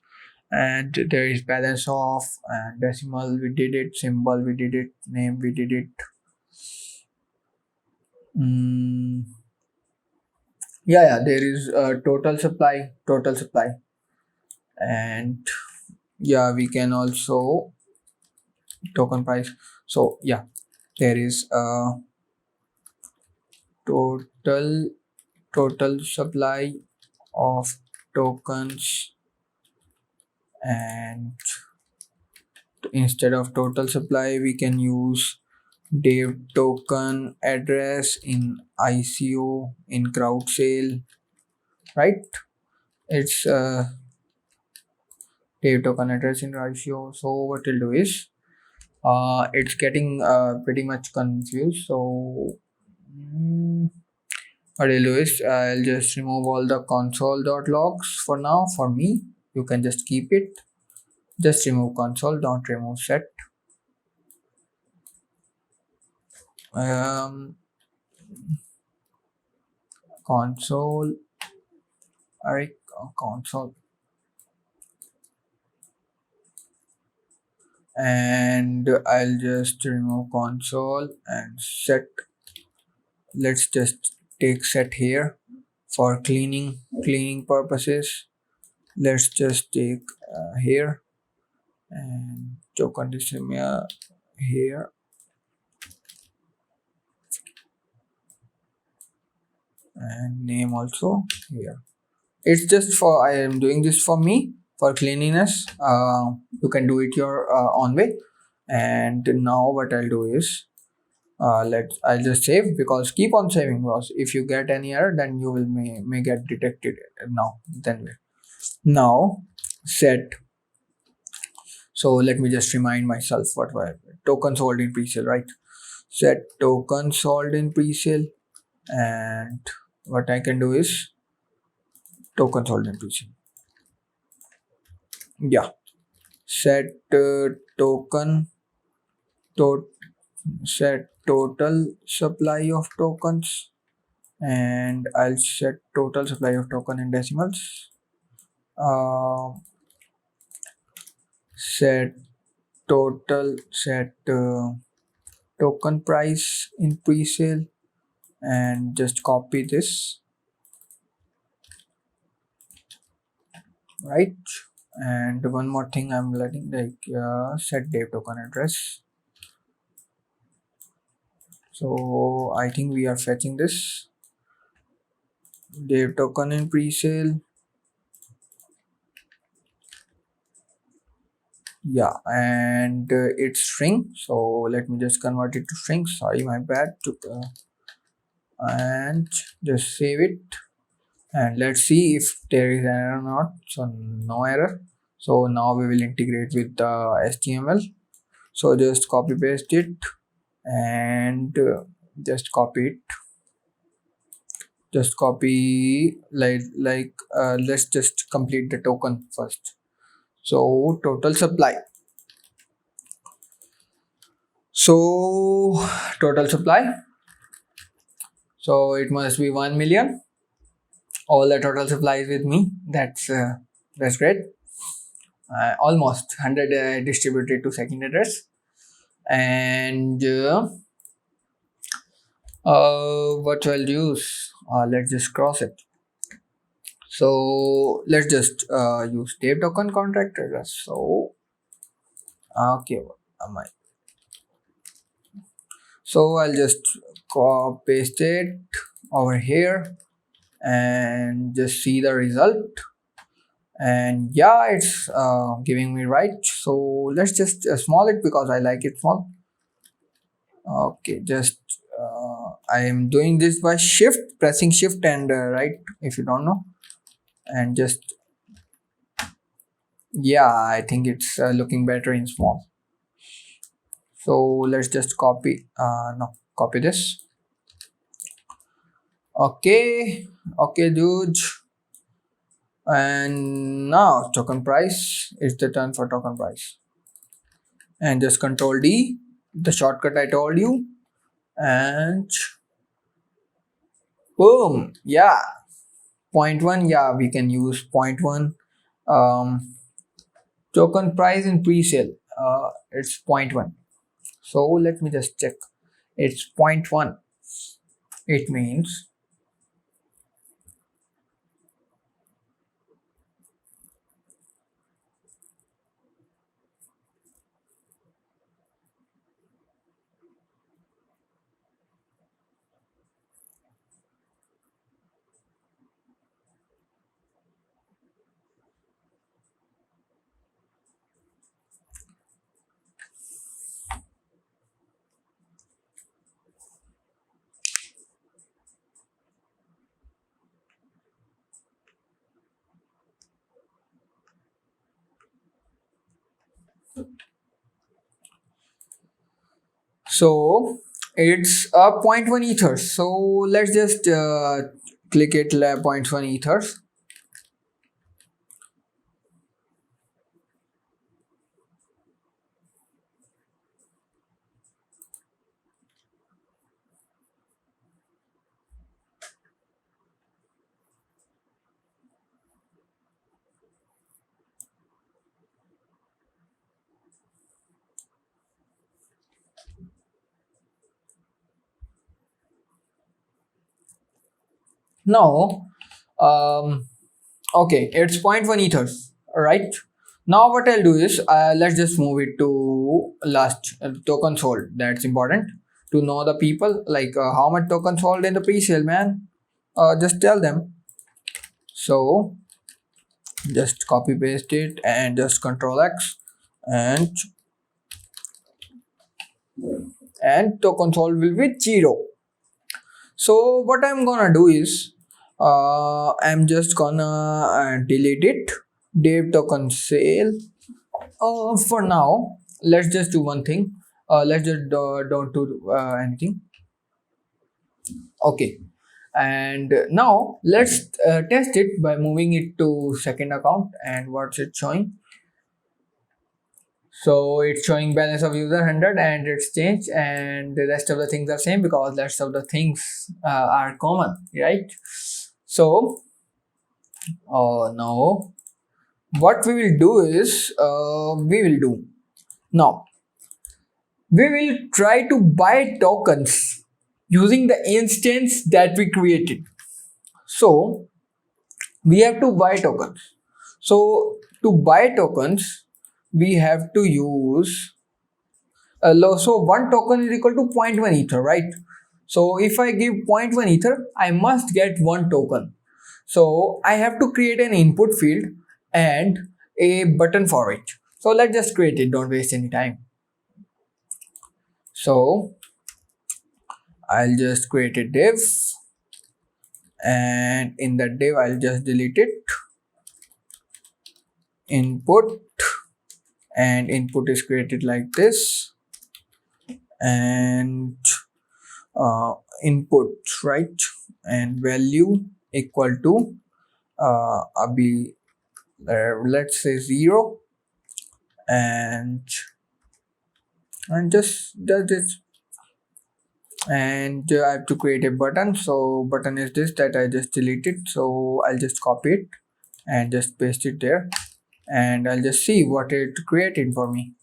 Speaker 1: and there is balance of, and decimal we did it, symbol we did it, name we did it. Mm, yeah, there is total supply, and yeah, we can also token price. So yeah, there is total supply of tokens, and instead of total supply we can use dev token address in ICO in crowd sale, right? It's dev token address in ICO. So what we'll do is, it's getting pretty much confused. So what I'll do is, I'll just remove all the console.logs for now. For me, you can just keep it. Just remove console, don't remove set. Um, console, alright, console. and I'll just remove console and set. Let's just take set here for cleaning purposes. Let's just take here and token dismiss here, and name also here. It's just for, I am doing this for me for cleanliness. You can do it your own way. And now what I'll do is I'll just save, because keep on saving, because if you get any error then you will may get detected now. Then now set. So let me just remind myself what were token sold in presale, right? Set token sold in presale, and what I can do is token sold in presale. Yeah, set token to set total supply of tokens, and I'll set total supply of token in decimals. Uh, set token price in presale, and just copy this, right? And one more thing I'm letting, like set dev token address. So I think we are fetching this dev token in presale. Yeah, and it's string, so let me just convert it to string. Sorry, my bad. And just save it, and let's see if there is an error or not. So no error. So now we will integrate with the HTML. So just copy paste it, and just copy it. Just copy let's just complete the token first. So total supply. So total supply. So it must be 1 million. All the total supply is with me. That's great. Almost 100 distributed to second address, and what I'll use. Let's just cross it. So let's just use dev token contract address. So okay, what am I? So I'll just paste it over here and just see the result. And yeah, it's giving me right. So let's just small it, because I like it small. Okay, just I am doing this by pressing shift and right, if you don't know. And just, yeah, I think it's looking better in small. So let's just copy copy this. Okay dude. And now token price, is the turn for token price, and just control D, the shortcut I told you, and boom. Yeah, 0.1. Yeah, we can use 0.1. Token price in pre-sale, it's 0.1. So let me just check. It's 0.1. It means so it's a 0.1 ethers. So let's just click it 0.1 ethers. Now, okay, it's zero point 0.1 ether, right? Now what I'll do is let's just move it to last token sold. That's important to know the people, like how much token sold in the pre-sale, man. Just tell them. So just copy paste it and just control X, and token sold will be 0. So what I'm gonna do is I'm just gonna delete it, dev token sale. For now, let's just do one thing. Let's just don't do anything. Okay, and now let's test it by moving it to second account. And what's it showing? So it's showing balance of user 100 and it's changed, and the rest of the things are same because rest of the things are common, right? So now what we will do is now we will try to buy tokens using the instance that we created. So we have to buy tokens. So to buy tokens, we have to use so one token is equal to 0.1 ether, right? So if I give 0.1 ether, I must get one token. So I have to create an input field and a button for it. So let's just create it, don't waste any time. So I'll just create a div, and in the div I'll just delete it, input, and input is created like this, and input, right, and value equal to be let's say 0, and just does it. And I have to create a button. So button is this that I just deleted, so I'll just copy it and just paste it there, and I'll just see what it created for me.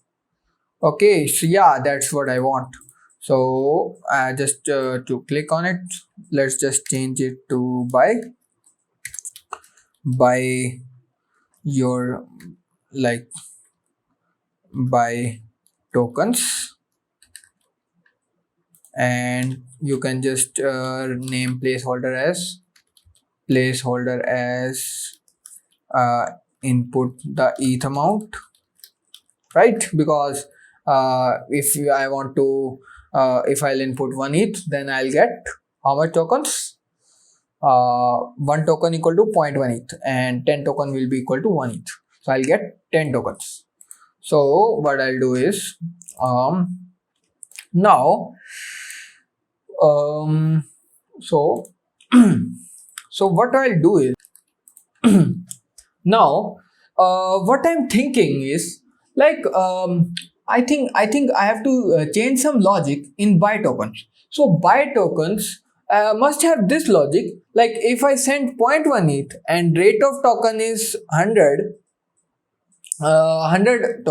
Speaker 1: Okay, so yeah, that's what I want. So just to click on it, let's just change it to buy your, like, buy tokens, and you can just name placeholder as input the ETH amount, right? Because if I want to if I'll input 1 ETH, then I'll get how much tokens? 1 token equal to 0.1 ETH, and 10 token will be equal to 1 ETH. So I'll get 10 tokens. So what I'll do is now so so what I'll do is now what I'm thinking is, like, I think I have to change some logic in buy tokens. So buy tokens must have this logic, like if I send 0.1 ETH and rate of token is 100 100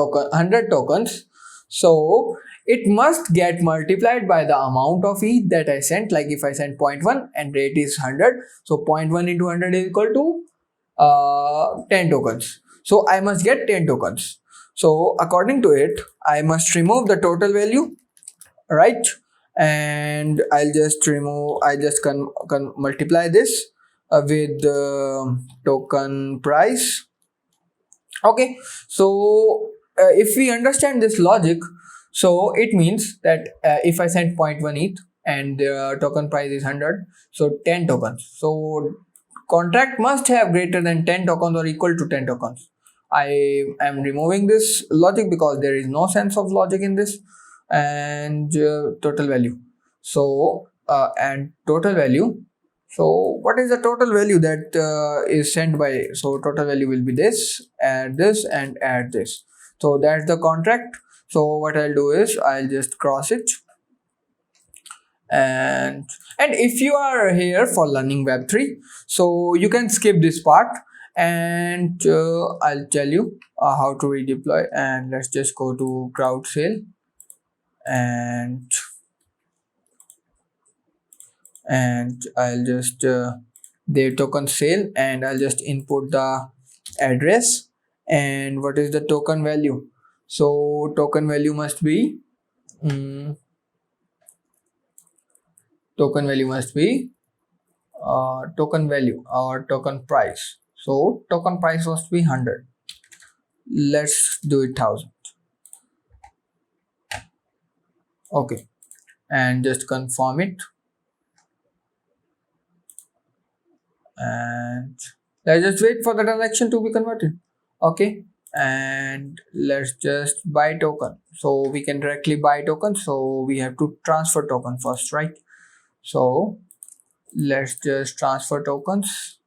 Speaker 1: tokens, so it must get multiplied by the amount of ETH that I sent. Like if I send 0.1 and rate is 100, so 0.1 into 100 is equal to 10 tokens. So I must get 10 tokens. So according to it, I must remove the total value, right? And I just multiply this with the token price. Okay, so if we understand this logic, so it means that if I send 0.1 ETH and the token price is 100, so 10 tokens. So contract must have greater than 10 tokens or equal to 10 tokens. I am removing this logic because there is no sense of logic in this. And total value. So and total value. So what is the total value that is sent by? So total value will be this, add this, and add this. So that's the contract. So what I'll do is I'll just cross it. And if you are here for learning Web3, so you can skip this part, and I'll tell you how to redeploy. And let's just go to crowdsale, and I'll just their token sale, and I'll just input the address. And what is the token value? So token value must be token value must be token value or token price. So token price must be 100. Let's do it 1000. Okay, and just confirm it, and let's just wait for the transaction to be converted. Okay, and let's just buy token. So we can directly buy token, so we have to transfer token first, right? So let's just transfer tokens,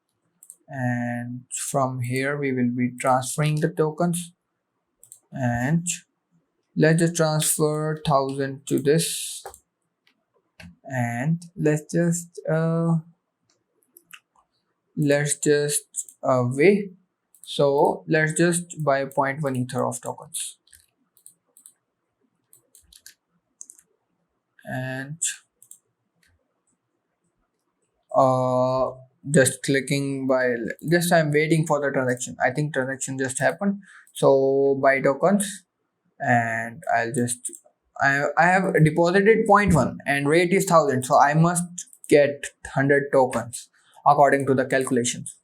Speaker 1: and from here we will be transferring the tokens. And let's just transfer 1000 to this, and let's just wait. So let's just buy 0.1 ether of tokens, and uh just clicking buy. Just I'm waiting for the transaction. I think transaction just happened. So buy tokens, and I have deposited 0.1 and rate is 1000, so I must get 100 tokens according to the calculations.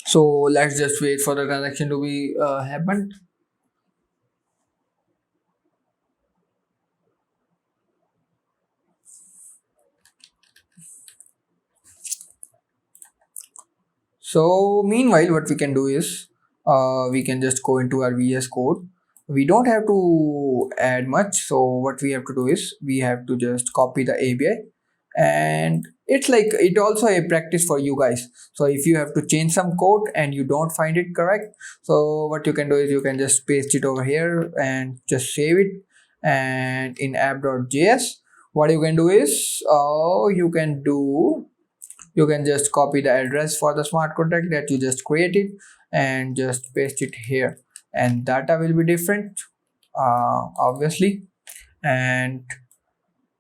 Speaker 1: So let's just wait for the transaction to be happened. So meanwhile, what we can do is we can just go into our VS Code. We don't have to add much. So what we have to do is we have to just copy the ABI, and it's like it also a practice for you guys. So if you have to change some code and you don't find it correct, so what you can do is you can just paste it over here and just save it. And in app.js, what you can do is you can just copy the address for the smart contract that you just created and just paste it here, and data will be different, obviously. And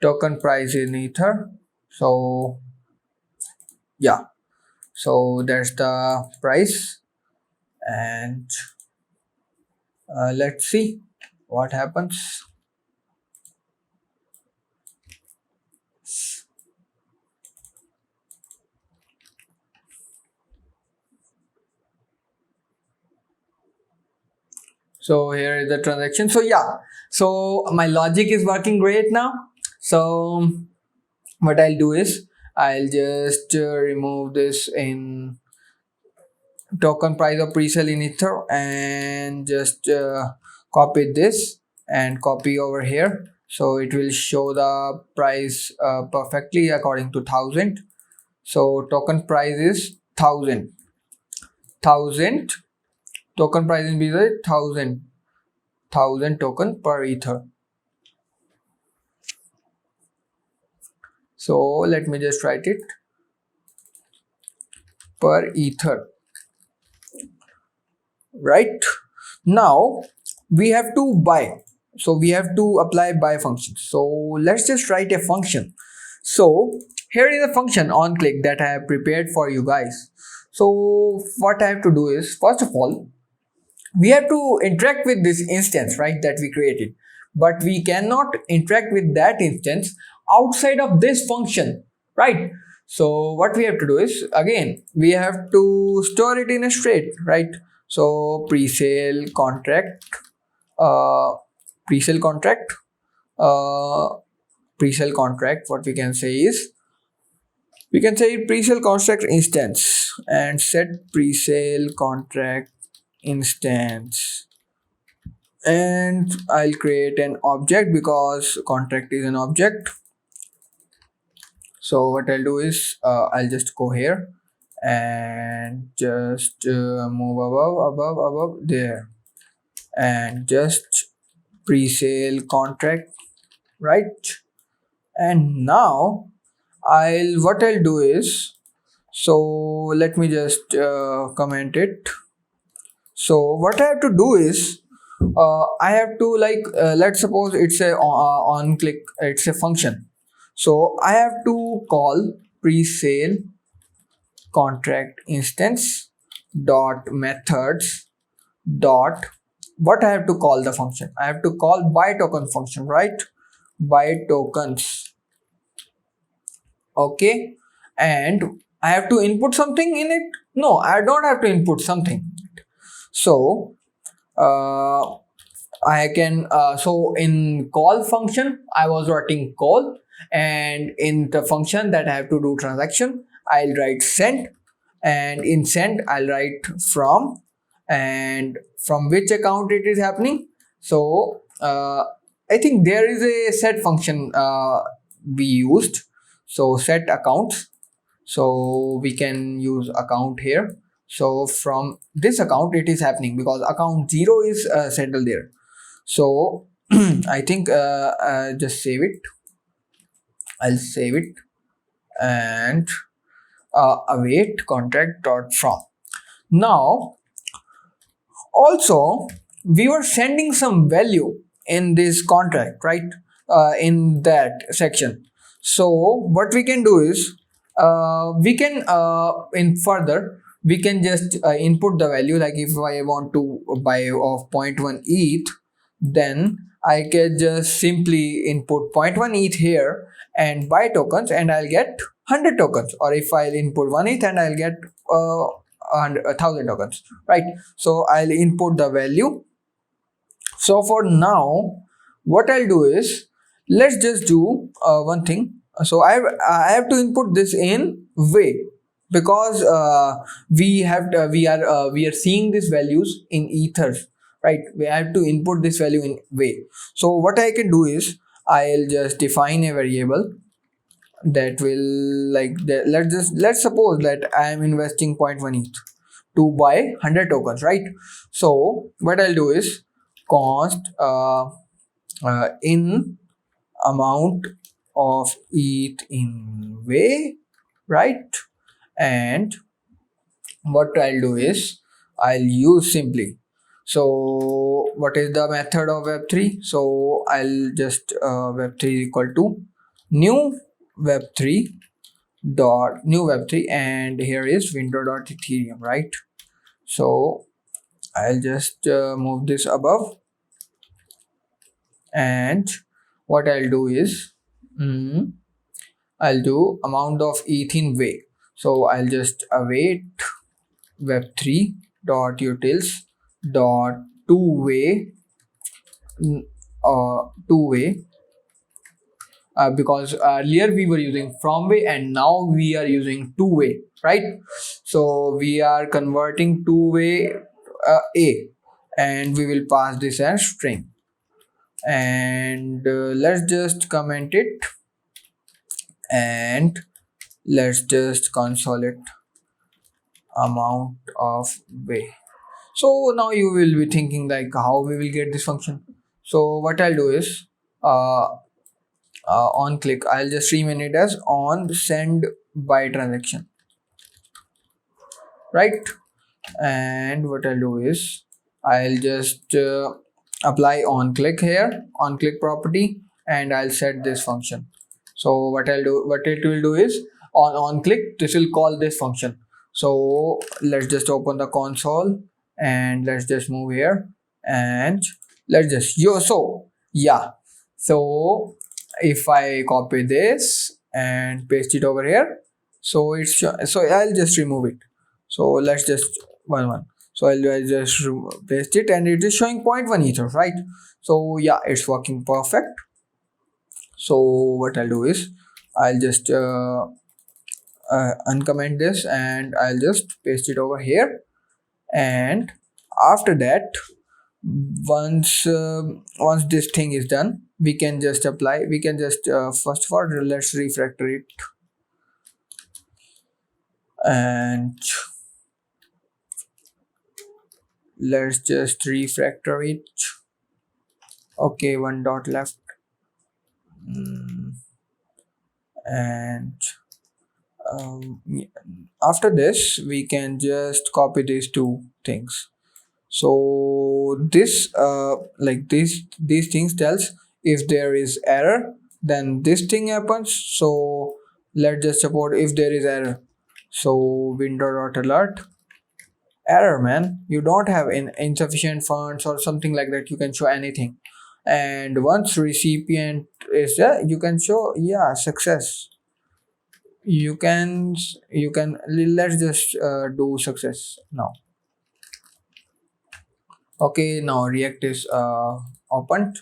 Speaker 1: token price in ether. So yeah, so that's the price. And let's see what happens. So here is the transaction. So yeah, so my logic is working great now. So what I'll do is I'll just remove this in token price of presale in ether, and just copy this and copy over here, so it will show the price perfectly according to 1000. So token price is 1000 token price is 1000 token per ether. So let me just write it per ether. Right now we have to buy, so we have to apply buy function. So let's just write a function. So here is a function on click that I have prepared for you guys. So what I have to do is, first of all, we have to interact with this instance, right, that we created, but we cannot interact with that instance outside of this function, right? So what we have to do is, again, we have to store it in a state, right? So presale contract, uh presale contract uh presale contract, what we can say is, we can say presale contract instance, and set presale contract instance. And I'll create an object because contract is an object. So what I'll do is I'll just go here and just move above there, and just presale contract, right? And now what I'll do is, so let me just comment it. So what I have to do is, I have to let's suppose it's a on click, it's a function. So I have to call presale contract instance dot methods dot, what I have to call the function, I have to call buy token function, right? Buy tokens. Okay. And I have to input something in it? No, I don't have to input something. So uh, I can so in call function I was writing call, and in the function that I have to do transaction I'll write send, and in send I'll write from, and from which account it is happening. So I think there is a set function we used, so set accounts, so we can use account here. So from this account it is happening because account 0 is settled there. So I think just save it, I'll save it, and await contract dot from. Now also we were sending some value in this contract, right? In that section. So what we can do is, we can in further we can just input the value, like if I want to buy of zero point 0.1 ETH, then I can just simply input 0.1 ETH here and buy tokens, and I'll get 100 tokens. Or if I'll input 1 ETH and I'll get 1,000 tokens, right? So I'll input the value. So for now what I'll do is, let's just do one thing. So I have to input this in way, because we are seeing these values in ethers, right? We have to input this value in way. So what I can do is, I'll just define a variable that will let's suppose that I am investing 0.1 ETH to buy 100 tokens, right? So what I'll do is const in amount of ETH in way, right? And what I'll do is, I'll use simply, so what is the method of web3? So I'll just web3 equal to new web3 dot new web3, and here is window dot ethereum, right? So I'll just move this above, and what I'll do is, I'll do amount of ETH in way. So I'll just await web3 dot utils dot two-way two-way, because earlier we were using from way and now we are using two-way, right? So we are converting two-way a, and we will pass this as string, and let's just comment it, and let's just console it amount of way. So now you will be thinking like how we will get this function. So what I'll do is, on click I'll just rename it as on send by transaction, right? And what I'll do is, I'll just apply on click here, on click property, and I'll set this function. So what it will do is, on click this will call this function. So let's just open the console, and let's just move here, and let's just so yeah. So if I copy this and paste it over here, so so I'll just remove it. So let's just one. So I'll just paste it, and it is showing 0.1 ether, right? So yeah, it's working perfect. So what I'll do is, I'll just uncomment this, and I'll just paste it over here. And after that, once this thing is done, we can just apply, we can just first of all let's refactor it, and let's just refactor it, Okay, one dot left. And yeah, after this we can just copy these two things. So this like these things tells if there is error, then this thing happens. So let's just support if there is error. So window dot alert, error man, you don't have insufficient funds or something like that, you can show anything. And once recipient is there, you can show yeah success. You can let's just do success now. Okay, now react is opened.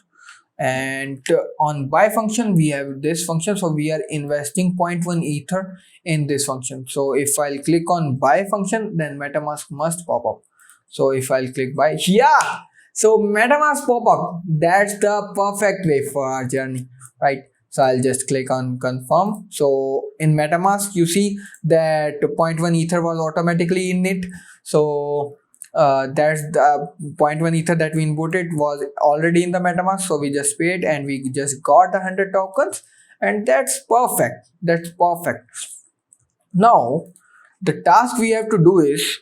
Speaker 1: And on buy function we have this function, so we are investing zero point 0.1 ether in this function. So if I'll click on buy function, then metamask must pop up. So if I'll click buy, yeah, so metamask pop up. That's the perfect way for our journey, right? So I'll just click on confirm. So in metamask you see that zero point 0.1 ether was automatically in it. So that's the zero point 0.1 ether that we inputted was already in the metamask, so we just paid and we just got 100 tokens. And that's perfect, that's perfect. Now the task we have to do is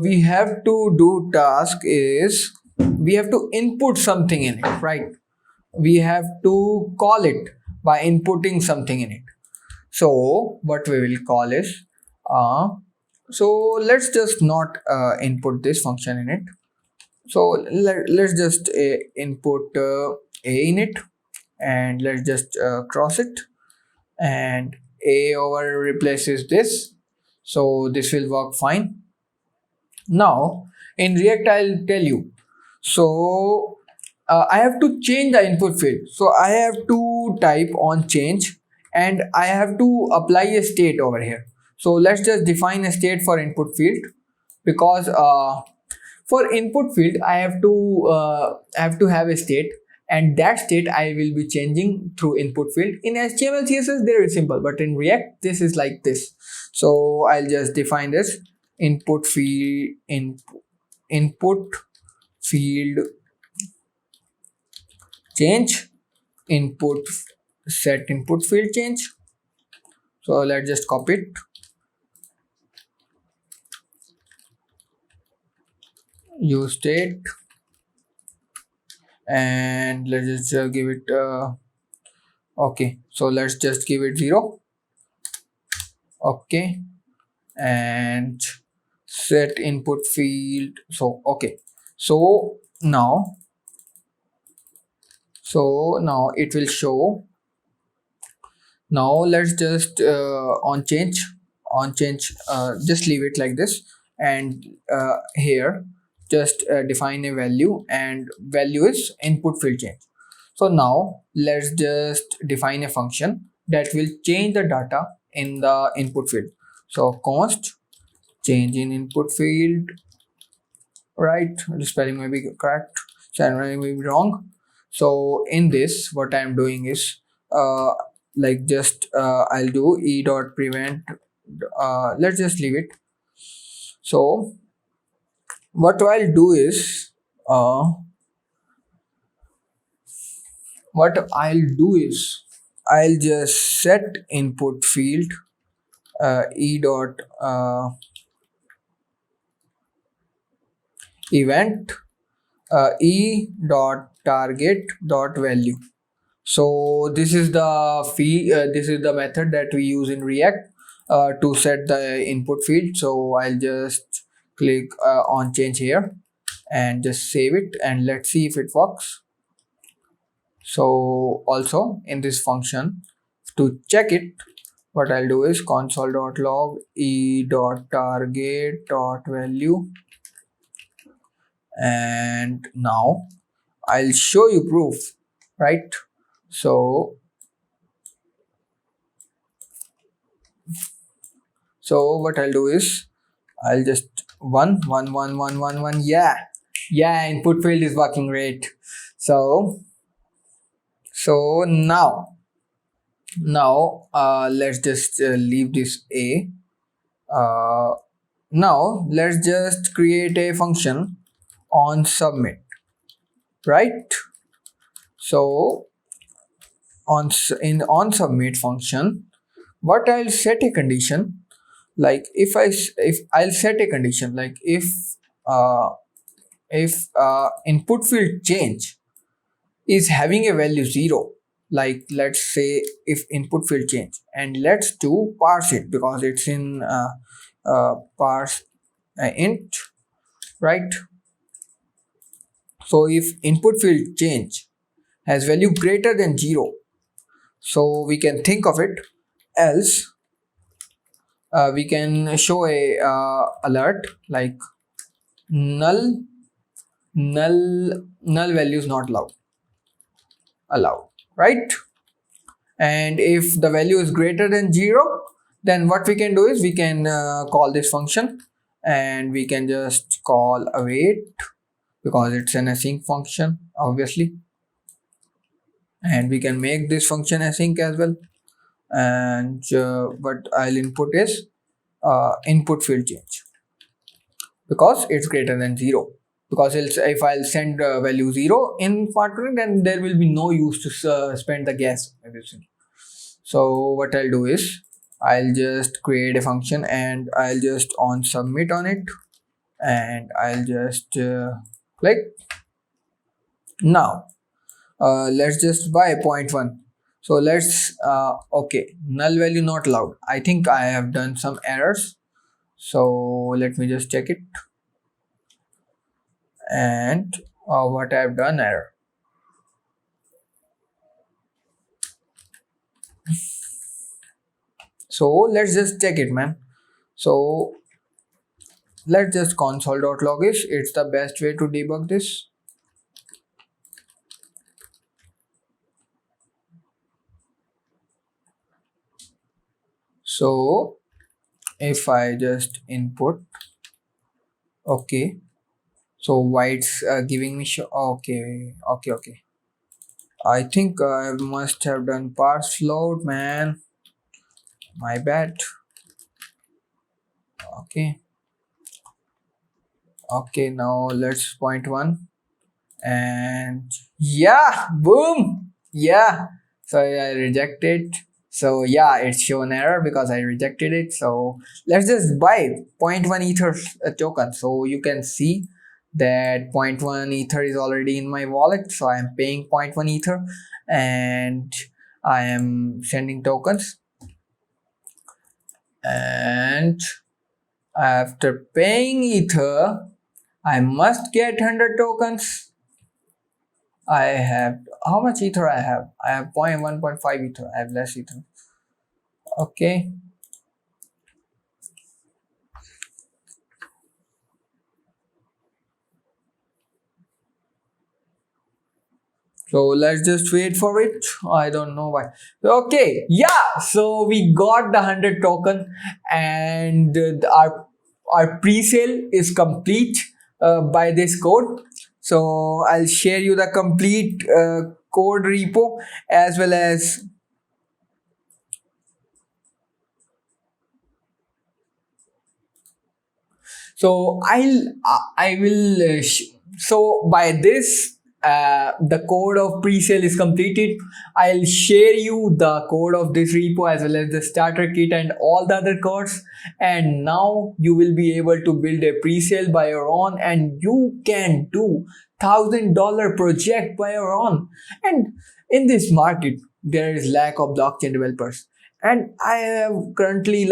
Speaker 1: we have to do task is we have to input something in it, right? We have to call it by inputting something in it. So what we will call is uh, so let's just not input this function in it. So let's just input a in it, and let's just cross it, and a over replaces this, so this will work fine. Now in react I'll tell you. So I have to change the input field, so I have to type on change, and I have to apply a state over here. So let's just define a state for input field, because for input field I have to have a state, and that state I will be changing through input field. In HTML CSS there is simple, but in React this is like this. So I'll just define this input field input field change input set input field change. So let's just copy it, use state, and let's just give it okay, so let's just give it 0. Okay, and set input field. So okay, so now it will show. Now let's just on change just leave it like this, and here just define a value, and value is input field change. So now let's just define a function that will change the data in the input field. So const change in input field, right? The spelling may be correct, spelling may be wrong. So in this what I'm doing is like just I'll do e dot prevent, let's just leave it. So what I'll do is uh, I'll just set input field e dot event e dot target dot value. So this is the this is the method that we use in React to set the input field. So I'll just click on change here and just save it, and let's see if it works. So also in this function, to check it, what I'll do is console.log e.target.value, and now I'll show you proof, right? So what I'll do is I'll just 1 yeah, input field is working great. So now let's just leave this a. Now let's just create a function on submit, right? So on submit function, what I'll set a condition, like if I'll set a condition, like uh, if input field change is having a value 0, like let's say if input field change, and let's do parse it because it's in parse int, right? So if input field change has value greater than 0, so we can think of it, else we can show a alert like null null values not allowed, right? And if the value is greater than 0, then what we can do is we can call this function, and we can just call await because it's an async function obviously, and we can make this function async as well. And what I'll input is input field change because it's greater than 0, because if I'll send value 0 in part1, then there will be no use to spend the gas everything. So what I'll do is I'll just create a function and I'll just on submit on it, and I'll just click. Now let's just buy 0.1. So let's okay, null value not allowed. I think I have done some errors, so let me just check it. And what I have done error. So let's just check it, man. So let's just console.log is, it's the best way to debug this. So if I just input, okay, so why it's giving me okay. I think I must have done parse float, man, my bad. Okay, now let's 0.1, and yeah, boom, yeah. So I rejected. So yeah, it's shown error because I rejected it. So let's just buy 0.1 ether token. So you can see that 0.1 ether is already in my wallet. So I am paying 0.1 ether and I am sending tokens. And after paying ether, I must get 100 tokens. I have, how much ether I have? I have 1.5 ether. I have less ether. Okay. So let's just wait for it. I don't know why. Okay, yeah. So we got the 100 token, and our pre-sale is complete by this code. So I'll share you the complete code repo as well as. So I will so by this the code of pre-sale is completed. I'll share you the code of this repo as well as the starter kit and all the other codes, and now you will be able to build a pre-sale by your own, and you can do $1,000 project by your own. And in this market there is lack of blockchain developers, and I have currently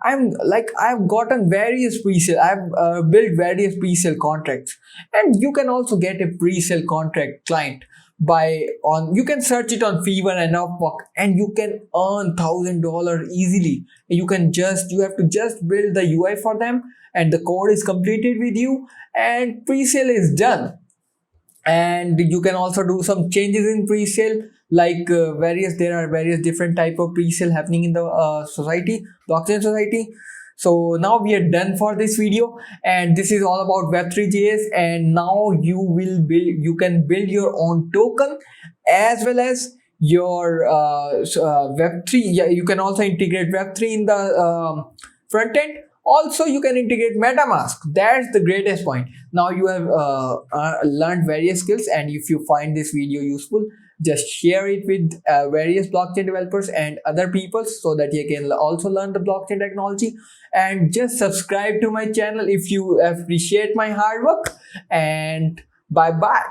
Speaker 1: I've gotten various pre-sale, I've built various pre-sale contracts, and you can also get a pre-sale contract client by on, you can search it on Fiverr and Upwork, and you can earn $1,000 easily. You have to just build the UI for them, and the code is completed with you, and pre-sale is done. And you can also do some changes in pre-sale, like there are various different type of pre-sale happening in the blockchain society. So now we are done for this video, and this is all about web3.js. And now you can build your own token as well as your web3. Yeah, you can also integrate web3 in the front end. Also, you can integrate MetaMask. That's the greatest point. Now you have learned various skills, and if you find this video useful, just share it with various blockchain developers and other people so that you can also learn the blockchain technology. And just subscribe to my channel if you appreciate my hard work. And bye bye.